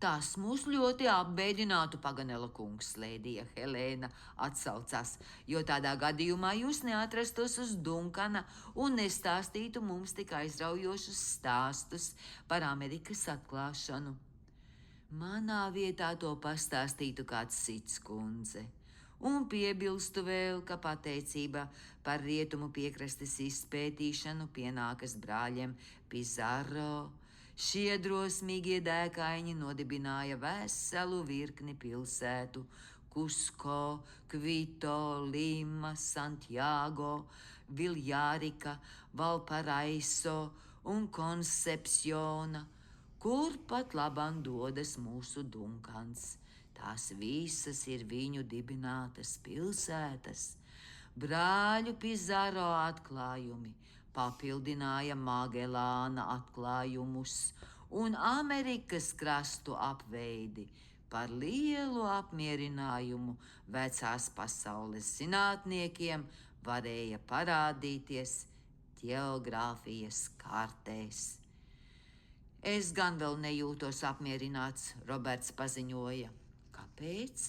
Tas mūs ļoti apbēdinātu, Paganela kungs, lēdija Helēna atsaucās, jo tādā gadījumā jūs neatrastos uz Dunkana un nestāstītu mums tik aizraujošus stāstus par Amerikas atklāšanu. Manā vietā to pastāstītu kāds cits kundze. Un piebilstu vēl, ka pateicība par rietumu piekrastes izpētīšanu pienākas brāļiem Pizarro. Šie drosmīgie dēkaini nodibināja veselu virkni pilsētu – Cusco, Quito, Lima, Santiago, Viljārika, Valparaiso un Koncepciona, kur pat labam dodas mūsu Dunkans. Tās visas ir viņu dibinātas pilsētas. Brāļu Pizarro atklājumi papildināja Magelāna atklājumus un Amerikas krastu apveidi par lielu apmierinājumu vecās pasaules zinātniekiem varēja parādīties ģeogrāfijas kartēs. Es gan vēl nejūtos apmierināts, Roberts paziņoja. Kāpēc?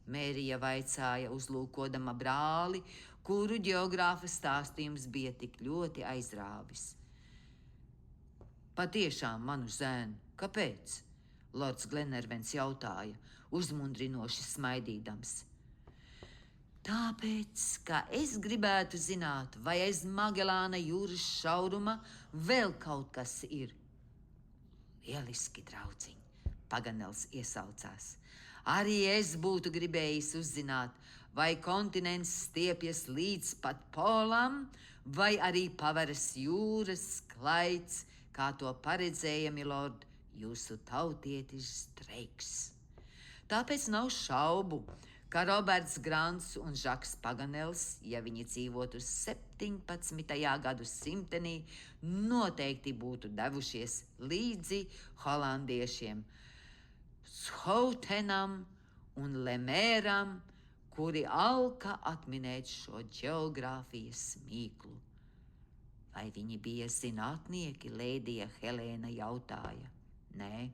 Mērija vaicāja, uzlūkodama brāli, kuru ģeogrāfa stāstījums bija tik ļoti aizrāvis. Patiešām, manu zēnu, kāpēc? Lords Glenervens jautāja, uzmundrinoši smaidīdams. Tāpēc, ka es gribētu zināt, vai aiz Magelāna jūras šauruma vēl kaut kas ir. Lieliski, draudziņ, Paganels iesaucās. Arī es būtu gribējis uzzināt, vai kontinents stiepjas līdz pat polam, vai arī paveras jūras klaids, kā to paredzēja, milord, jūsu tautietis Dreiks. Tāpēc nav šaubu, ka Roberts Grants un Žaks Paganels, ja viņi dzīvotu 17. gadsimtenī, noteikti būtu devušies līdzi holandiešiem Schoutenam un Lemēram, kuri alka atminēt šo ģeogrāfijas mīklu. Vai viņi bija zinātnieki, lēdija Helēna jautāja. Nē,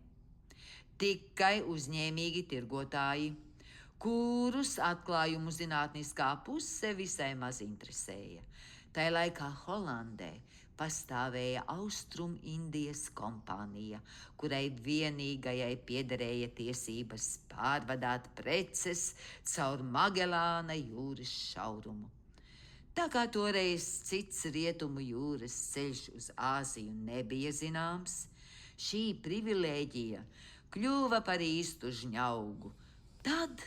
tikai uzņēmīgi tirgotāji, kurus atklājumu zinātniskā puse visai maz interesēja. Tai laikā Holandē pastāvēja Austrum Indijas kompānija, kurai vienīgajai piederēja tiesības pārvadāt preces caur Magelāna jūras šaurumu. Tā kā toreiz cits rietumu jūras ceļš uz Āziju nebija zināms, šī privilēģija kļuva par īstu žņaugu. Tad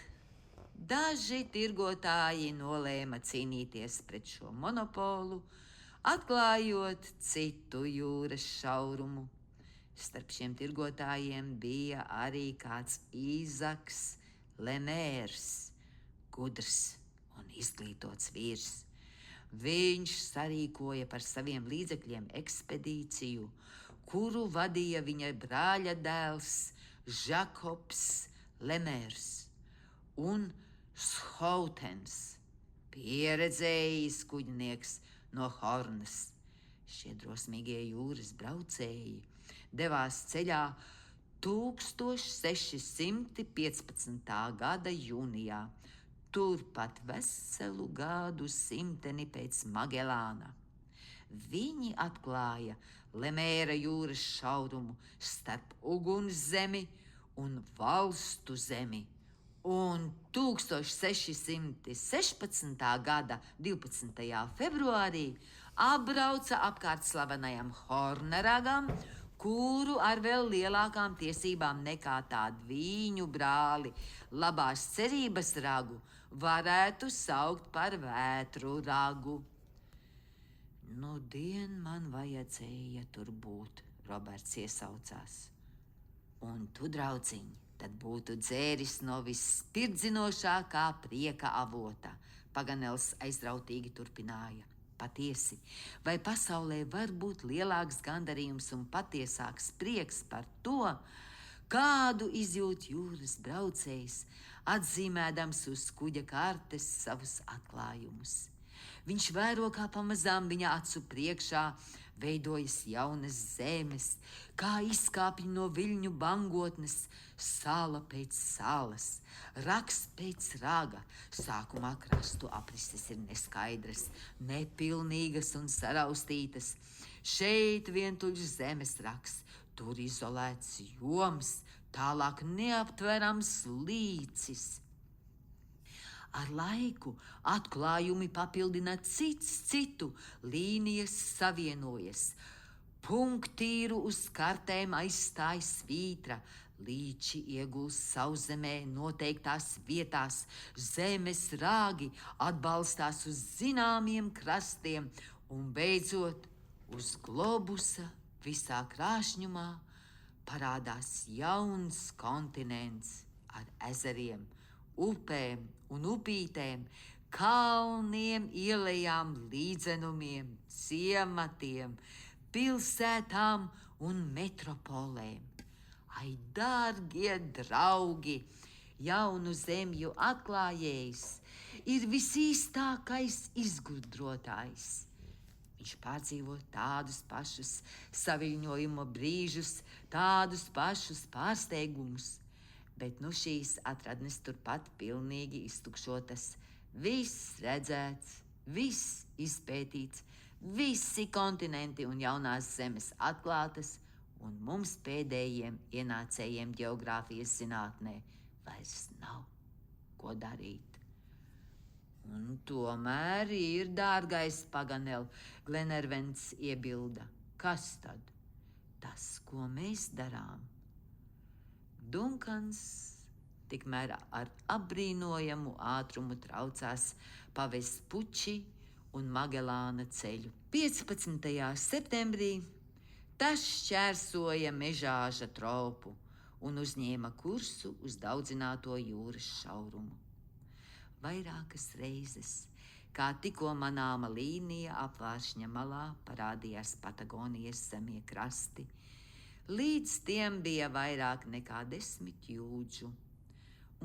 daži tirgotāji nolēma cīnīties pret šo monopolu, atklājot citu jūras šaurumu. Starp šiem tirgotājiem bija arī kāds Īzaks Lemērs, gudrs un izglītots vīrs. Viņš sarīkoja par saviem līdzekļiem ekspedīciju, kuru vadīja viņa brāļa dēls Žakobs Lemērs un Schoutens, pieredzējis kuģnieks no Hornas. Šie drosmīgie jūras braucēji devās ceļā 1615. gada jūnijā, turpat veselu gadu simteni pēc Magelāna. Viņi atklāja Lemēra jūras šaurumu starp Ugunszemi un Valstu zemi, un 1616. gada 12. februārī apbrauca apkārt slavenajam Horneragam, kuru ar vēl lielākām tiesībām nekā tādu viņu brāli labās cerības ragu varētu saukt par vētru ragu. Nudien man vajadzēja tur būt, Roberts iesaucās. Un tu, draudziņ, tad būtu dzēris no visspirdzinošākā prieka avota, Paganels aizrautīgi turpināja. Patiesi, vai pasaulē var būt lielāks gandarījums un patiesāks prieks par to, kādu izjūt jūras braucējs, atzīmēdams uz kuģa kartes savus atklājumus. Viņš vēro, kā pamazām viņa acu priekšā veidojas jaunas zemes, kā izkāpj no viļņu bangotnes, sāla pēc sālas, rags pēc raga. Sākumā krastu aprises ir neskaidras, nepilnīgas un saraustītas. Šeit vientuļš zemes rags, tur izolēts joms, tālāk neaptverams līcis. Ar laiku atklājumi papildina cits citu, līnijas savienojas. Punktīru uz kartēm aizstāja svītra, līči iegūst sauszemē noteiktās vietās, zemes rāgi atbalstās uz zināmiem krastiem un beidzot uz globusa visā krāšņumā parādās jauns kontinents ar ezeriem, upēm un upītēm, kalniem, ielejām, līdzenumiem, ciematiem, pilsētām un metropolēm. Ai, dārgie draugi, jaunu zemju atklājējs ir visīstākais izgudrotājs. Viņš pārdzīvo tādus pašus saviļņojuma brīžus, tādus pašus pārsteigumus, bet nu šīs atradnes turpat pilnīgi iztukšotas. Viss redzēts, viss izpētīts, visi kontinenti un jaunās zemes atklātas, un mums pēdējiem ienācējiem ģeogrāfijas zinātnē vairs nav ko darīt. Un tomēr ir, dārgais Paganel, Glenervens iebilda. Kas tad? Tas, ko mēs darām. Dunkans tikmēr ar apbrīnojamu ātrumu traucās pa Vespuči un Magelāna ceļu. 15. septembrī tas šķērsoja Mežāža tropu un uzņēma kursu uz daudzināto jūras šaurumu. Vairākas reizes, kā tikko manāma līnija apvāršņa malā, parādījās Patagonijas zemie krasti. Līdz tiem bija vairāk nekā 10 jūdžu,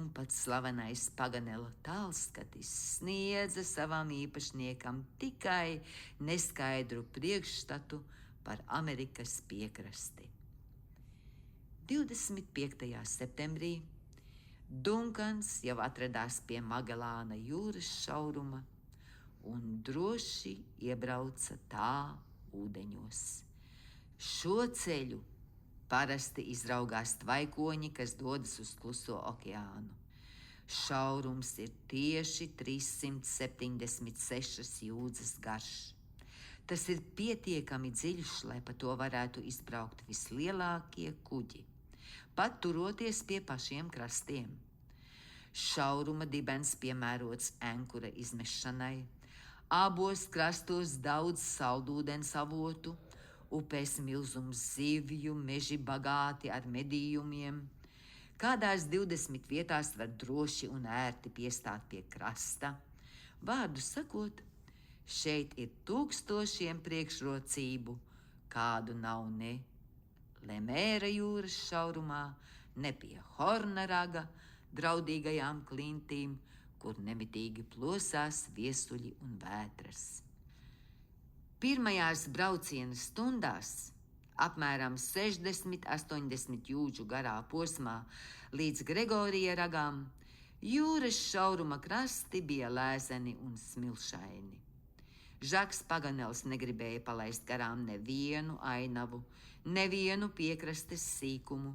un pat slavenais Paganela tālskatis sniedza savam īpašniekam tikai neskaidru priekšstatu par Amerikas piekrasti. 25. septembrī Dunkans jau atradās pie Magelāna jūras šauruma un droši iebrauca tā ūdeņos. Šo ceļu parasti izraugās tvaikoņi, kas dodas uz Kluso okeānu. Šaurums ir tieši 376 jūdzes garš. Tas ir pietiekami dziļš, lai pa to varētu izbraukt vislielākie kuģi, pat turoties pie pašiem krastiem. Šauruma dibens piemērots ankura izmešanai, abos krastos daudz saldūdens avotu, upēs milzums zivju, meži bagāti ar medījumiem. Kādās 20 vietās var droši un ērti piestāt pie krasta. Vārdu sakot, šeit ir tūkstošiem priekšrocību, kādu nav ne Lemēra jūras šaurumā, ne pie Horna raga draudīgajām klintīm, kur nemitīgi plosās viesuļi un vētras. Pirmajās brauciena stundās, apmēram 60–80 jūdžu garā posmā līdz Gregorija ragām, jūras šauruma krasti bija lēzeni un smilšaini. Žaks Paganels negribēja palaist garām nevienu ainavu, nevienu piekrastes sīkumu.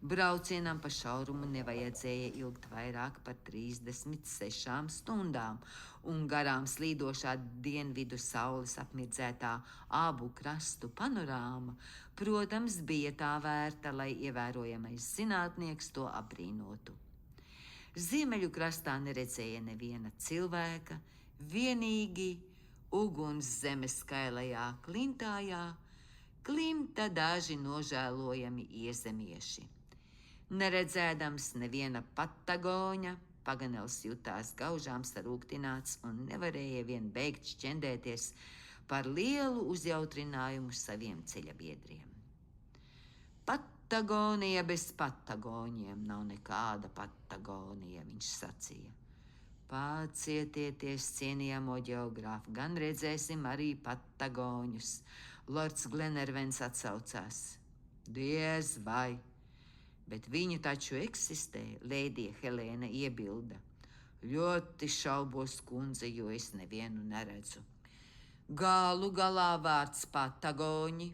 Braucienam pa šaurumu nevajadzēja ilgt vairāk par 36 stundām, un garām slīdošā dienvidu saules apmirdzētā abu krastu panorāma, protams, bija tā vērta, lai ievērojamais zinātnieks to apbrīnotu. Ziemeļu krastā neredzēja neviena cilvēka, vienīgi uguns zemes skailajā klintājā klimta daži nožēlojami iezemieši. Neredzēdams neviena patagoņa, Paganels jutās gaužām sarūktināts un nevarēja vien beigt šķendēties par lielu uzjautrinājumu saviem ceļabiedriem. Patagonija bez patagoņiem nav nekāda Patagonija, viņš sacīja. Pacietieties, cienījamo ģeogrāfu, gan redzēsim arī patagoņus, Lords Glenervens atsaucās. Diez vai! Bet viņu taču eksistē, Lēdija Helēna iebilda. Ļoti šaubos, kundze, jo es nevienu neredzu. Galu galā vārds patagoņi,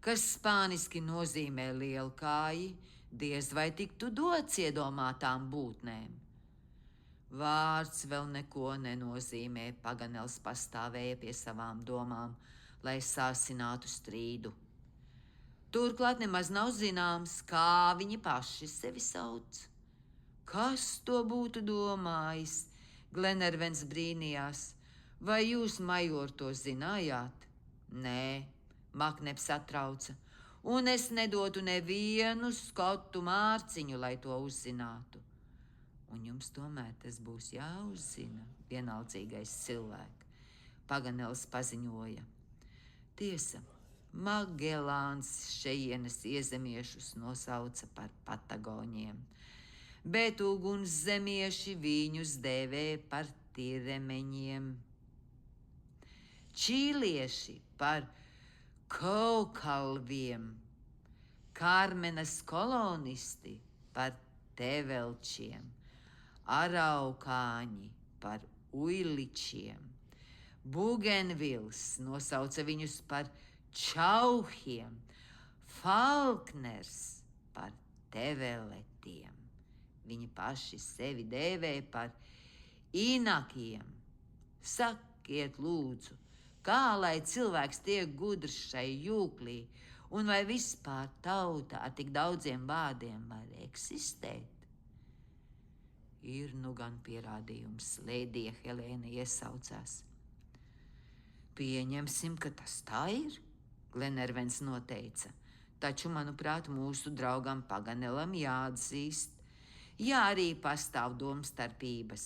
kas spāniski nozīmē lielkāji, diez vai tiktu dots iedomātām būtnēm. Vārds vēl neko nenozīmē, Paganels pastāvēja pie savām domām, lai sāsinātu strīdu. Turklāt nemaz nav zināms, kā viņi paši sevi sauc. Kas to būtu domājis? Glenervens brīnījās. Vai jūs, major, to zinājāt? Nē, Makneps atrauca. Un es nedotu nevienu skotu mārciņu, lai to uzzinātu. Un jums tomēr tas būs jāuzzina, vienaldzīgais cilvēks, Paganels paziņoja. Tiesa, Magelāns šejienes iezemiešus nosauca par patagoņiem, bet ugunszemieši viņus dēvē par tiremeņiem. Čīlieši par kaukalviem, Karmenas kolonisti par tevelčiem, araukāņi par uiličiem, Bugenvils nosauca viņus par čauhiem, Falkners par teveletiem. Viņi paši sevi dēvē par inakiem. Sakiet, lūdzu, kā lai cilvēks tiek gudrs šai jūklī, un vai vispār tauta ar tik daudziem vārdiem var eksistēt? Ir nu gan pierādījums, Lēdija Helēna iesaucās. Pieņemsim, ka tas tā ir, Glenervens noteica, taču, manuprāt, mūsu draugam Paganelam jāatzīst, ja arī pastāv domstarpības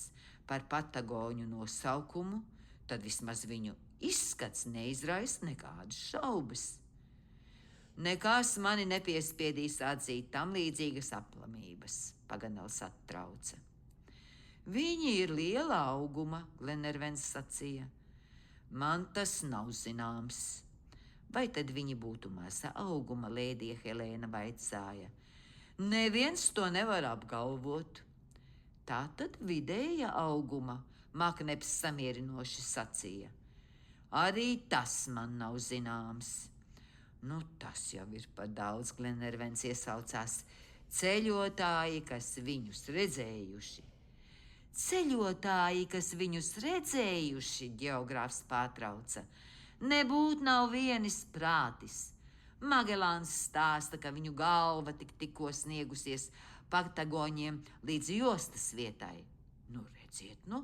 par patagoņu nosaukumu, tad vismaz viņu izskats neizraisa nekādas šaubas. Nekas mani nepiespiedīs atzīt tam līdzīgas aplamības, Paganels attrauca. Viņi ir liela auguma, Glenervens sacīja. Man tas nav zināms. Vai tad viņi būtu maza auguma, Lēdija Helēna vaicāja. Neviens to nevar apgalvot. Tātad vidēja auguma, Makneps samierinoši sacīja. Arī tas man nav zināms. Nu, tas jau ir par daudz, Glenervens iesaucās. Ceļotāji, kas viņus redzējuši. Ceļotāji, kas viņus redzējuši, ģeogrāfs pārtrauca. Nebūt nav vienis prātis. Magellāns stāsta, ka viņu galva tikko sniegusies Patagoņiem līdz jostas vietai. Nu, redziet, nu.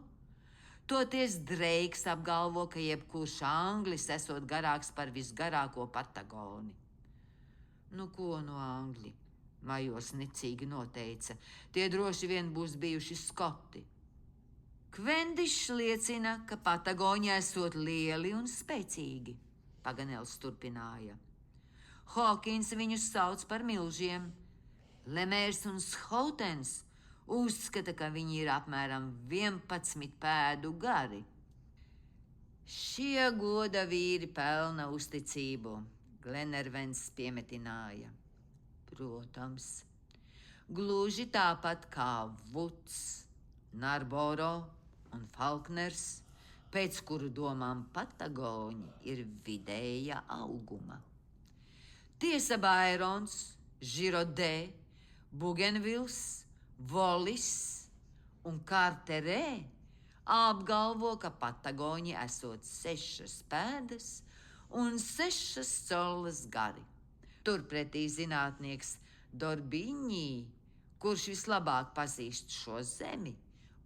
Toties Dreiks apgalvo, ka jebkurš anglis esot garāks par visgarāko Patagoni. Nu, ko no angļi? Majors nicīgi noteica. Tie droši vien būs bijuši skoti. Kvendišs liecina, ka Patagoņi esot lieli un spēcīgi, Paganels turpināja. Hokins viņus sauc par milžiem. Lemērs un Schoutens uzskata, ka viņi ir apmēram 11 pēdu gari. Šie goda vīri pelna uzticību, Glenervens piemetināja. Protams, gluži tāpat kā Vuds, Narboro un Falkners, pēc kuru domām Patagoņi ir vidēja auguma. Tiesa Bairons, Girodē, Bugenvils, Volis un Karterē apgalvo, ka Patagoņi esot 6 pēdas un 6 collas gari. Turpretī zinātnieks Dorbiņī, kurš vislabāk pazīst šo zemi,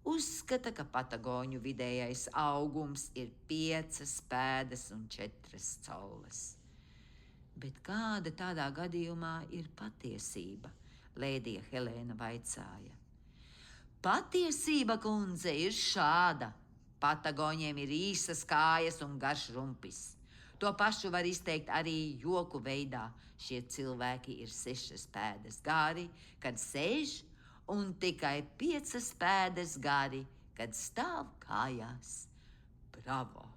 uzskata, ka Patagoņu vidējais augums ir 5 pēdas un 4 collas. Bet kāda tādā gadījumā ir patiesība? Lēdija Helēna vaicāja. Patiesība, kundze, ir šāda. Patagoņiem ir īsas kājas un garš rumpis. To pašu var izteikt arī joku veidā. Šie cilvēki ir 6 pēdas gari, kad sēž, un tikai 5 pēdas gari, kad stāv kājās. Bravo!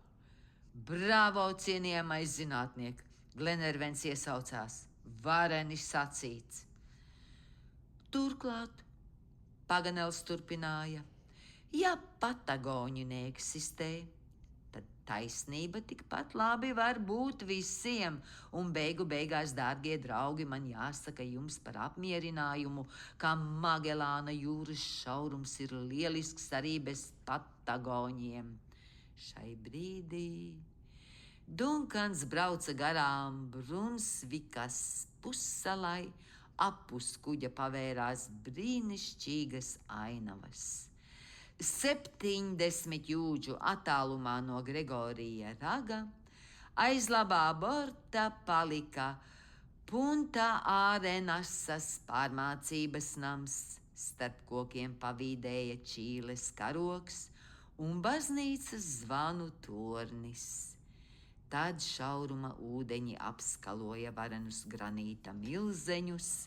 Bravo, cienījamais zinātniek! Glenervens iesaucās. Vareni sacīts. Turklāt, Paganels turpināja, ja Patagoņi neeksistē, tad taisnība tikpat labi var būt visiem, un beigu beigās, dārgie draugi, man jāsaka jums par apmierinājumu, ka Magellāna jūras šaurums ir lielisks arī bez Patagoņiem. Šai brīdī Dunkans brauca garām Brunsvikas pussalai, apus kuģa pavērās brīnišķīgas ainavas. 70 jūdžu attālumā no Gregorija raga aiz labā borta palika Punta Ārenasas pārmācības nams, starp kokiem pavīdēja Čīles karogs un baznīcas zvanu tornis. Tad šauruma ūdeņi apskaloja varenus granīta milzeņus,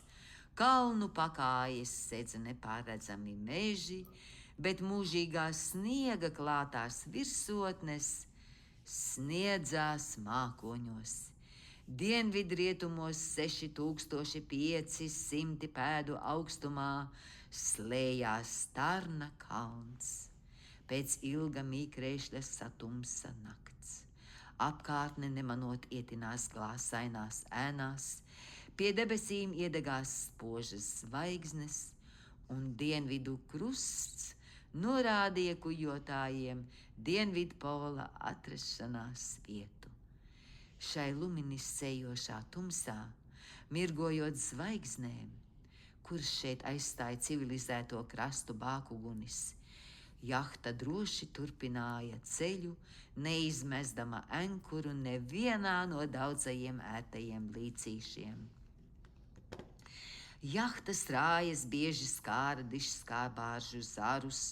kalnu pakājas sedza nepārredzami meži, bet mūžīgā sniega klātās virsotnes sniedzās mākoņos. Dienvidrietumos 6500 pēdu augstumā slējās Tarna kalns. Pēc ilga mīkrēšļa satumsa nakts. Apkārtne nemanot ietinās glāsainās ēnās, pie debesīm iedegās spožas zvaigznes, un dienvidu krusts norādīja kuģotājiem Dienvidpola atrašanās vietu. Šai luminiscējošā tumsā, mirgojot zvaigznēm, kuras šeit aizstāja civilizēto krastu bākugunis, jahta droši turpināja ceļu, neizmestama ankuru nevienā no daudzajiem ērtajiem līcīšiem. Jahtas rājas bieži skāra dižskābāržu zarus,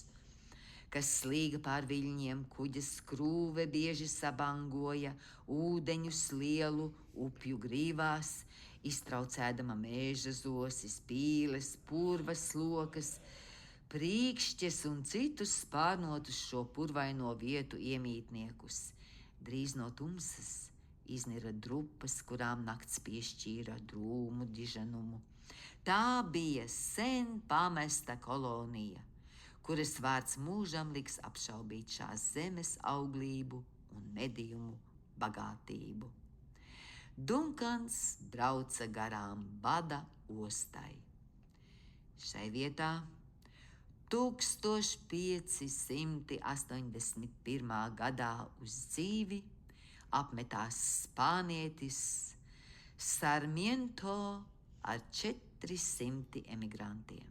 kas slīga pār viļņiem, kuģa skrūve bieži sabangoja ūdeņus lielu upju grīvās, iztraucēdama mēža zosis, pīles, purvas lokas, prīkšķes un citus spārnotus šo purvaino vietu iemītniekus. Drīz no tumsas iznira drupas, kurām nakts piešķīra drūmu diženumu. Tā bija sen pamesta kolonija, kuras vārds mūžam liks apšaubīt šās zemes auglību un medījumu bagātību. Dunkans brauca garām Bada ostai. Šai vietā 1581. gadā uz dzīvi apmetās spānietis Sarmiento ar 400 emigrantiem.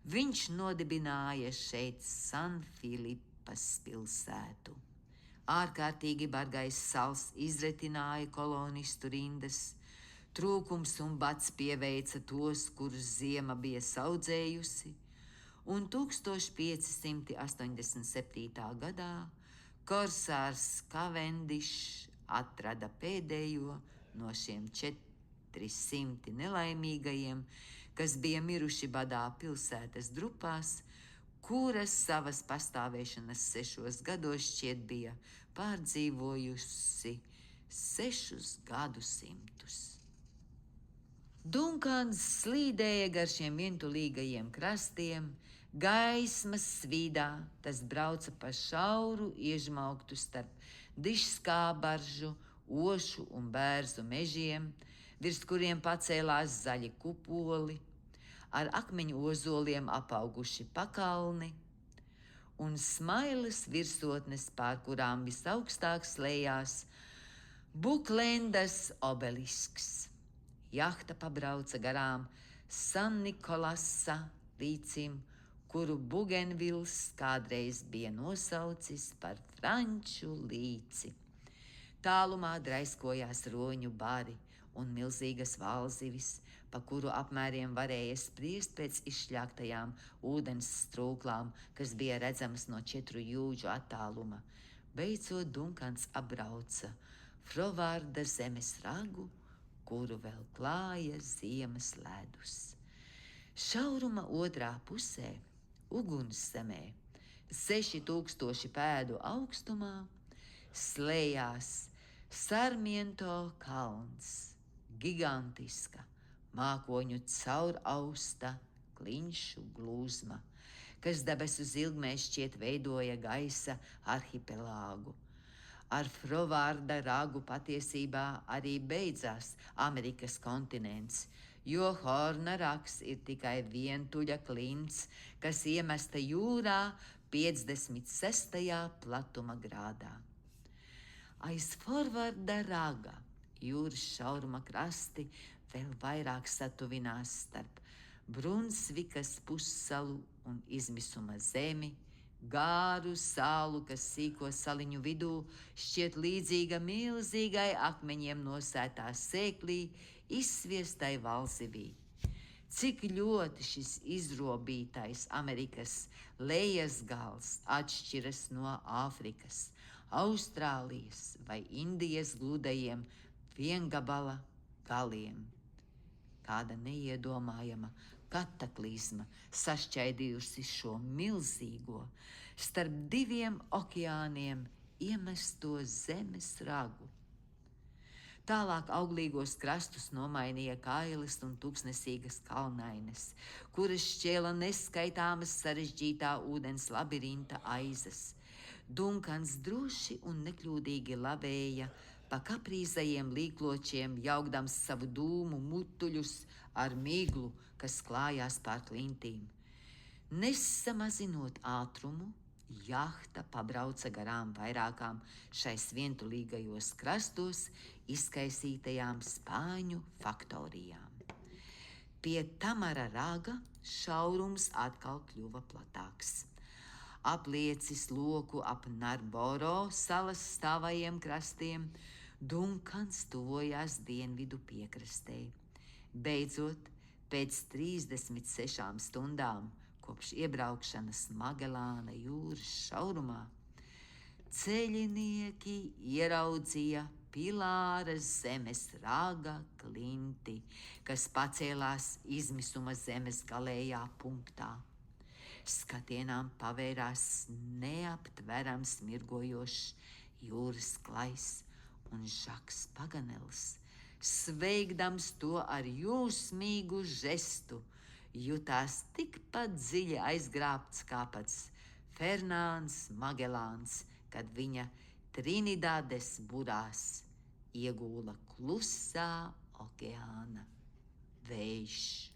Viņš nodibināja šeit San Filipas pilsētu. Ārkārtīgi bargais sals izretināja kolonistu rindas, trūkums un bats pieveica tos, kurus ziema bija saudzējusi, un 1587. gadā korsārs Cavendish atrada pēdējo no šiem 400 nelaimīgajiem, kas bija miruši badā pilsētas drupās, kuras savas pastāvēšanas 6 gados šķiet bija pārdzīvojusi 6 gadsimtus. Dunkans slīdēja gar šiem vientulīgajiem krastiem, gaismas svīdā tas brauca pa šauru iežmauktu starp dižskābaržu, ošu un bērzu mežiem, virs kuriem pacēlās zaļi kupoli, ar akmeņu ozoliem apauguši pakalni un smailes virsotnes, pār kurām visaugstāk slējās Buklendas obelisks. Jahta pabrauca garām San Nikolasa līcim, kuru Bugenvils kādreiz bija nosaucis par franču līci. Tālumā draiskojās roņu bari un milzīgas valzivis, pa kuru apmēriem varēja spriest pēc izšļāktajām ūdens strūklām, kas bija redzamas no 4 jūdžu attāluma. Beidzot Dunkans apbrauca Frovārda zemes ragu, kuru vēl klāja ziemas ledus. Šauruma otrā pusē, ugunszemē, 6000 pēdu augstumā, slējās Sarmiento kalns, gigantiska, mākoņu caurausta klinšu glūzma, kas debesu zilgmē šķiet veidoja gaisa arhipelāgu. Ar Frovārda ragu patiesībā arī beidzās Amerikas kontinents, jo Horna rags ir tikai vientuļa klints, kas iemesta jūrā 56. platuma grādā. Aiz Frovārda raga jūras šauruma krasti vēl vairāk satuvinās starp Brunsvikas pussalu un izmisuma zemi, gāru salu, kas sīko saliņu vidū šķiet līdzīga milzīgai akmeņiem nosētā sēklī izsviestai valzivī. Cik ļoti šis izrobītais Amerikas lejas gals atšķiras no Āfrikas, Austrālijas vai Indijas gludajiem viengabala galiem. Kāda neiedomājama kataklizma sašķaidījusi šo milzīgo, starp 2 okeāniem iemesto zemes ragu. Tālāk auglīgos krastus nomainīja kailas un tūkstnesīgas kalnaines, kuras šķēla neskaitāmas sarežģītā ūdens labirinta aizas. Dunkans droši un nekļūdīgi lavēja pa kaprīzajiem līkločiem, jaugdams savu dūmu mutuļus ar miglu, kas klājās pār klintīm. Nesamazinot ātrumu, jahta pabrauca garām vairākām šais vientulīgajos krastos izkaisītajām spāņu faktorijām. Pie Tamara raga šaurums atkal kļuva platāks. Apliecis loku ap Narboro salas stāvajiem krastiem, Dunkans tuvojās dienvidu piekrastei. Beidzot, pēc 36 stundām kopš iebraukšanas Magelāna jūras šaurumā, ceļinieki ieraudzīja Pilāra zemes raga klinti, kas pacēlās izmisuma zemes galējā punktā. Skatienām pavērās neaptverams mirgojošs jūras klajs, un Žaks Paganels, sveikdams to ar jūsmīgu žestu, jutās tikpat dziļi aizgrābts kā pats Fernāns Magelāns, kad viņa Trinidades burās iegūla klusā okeāna vējš.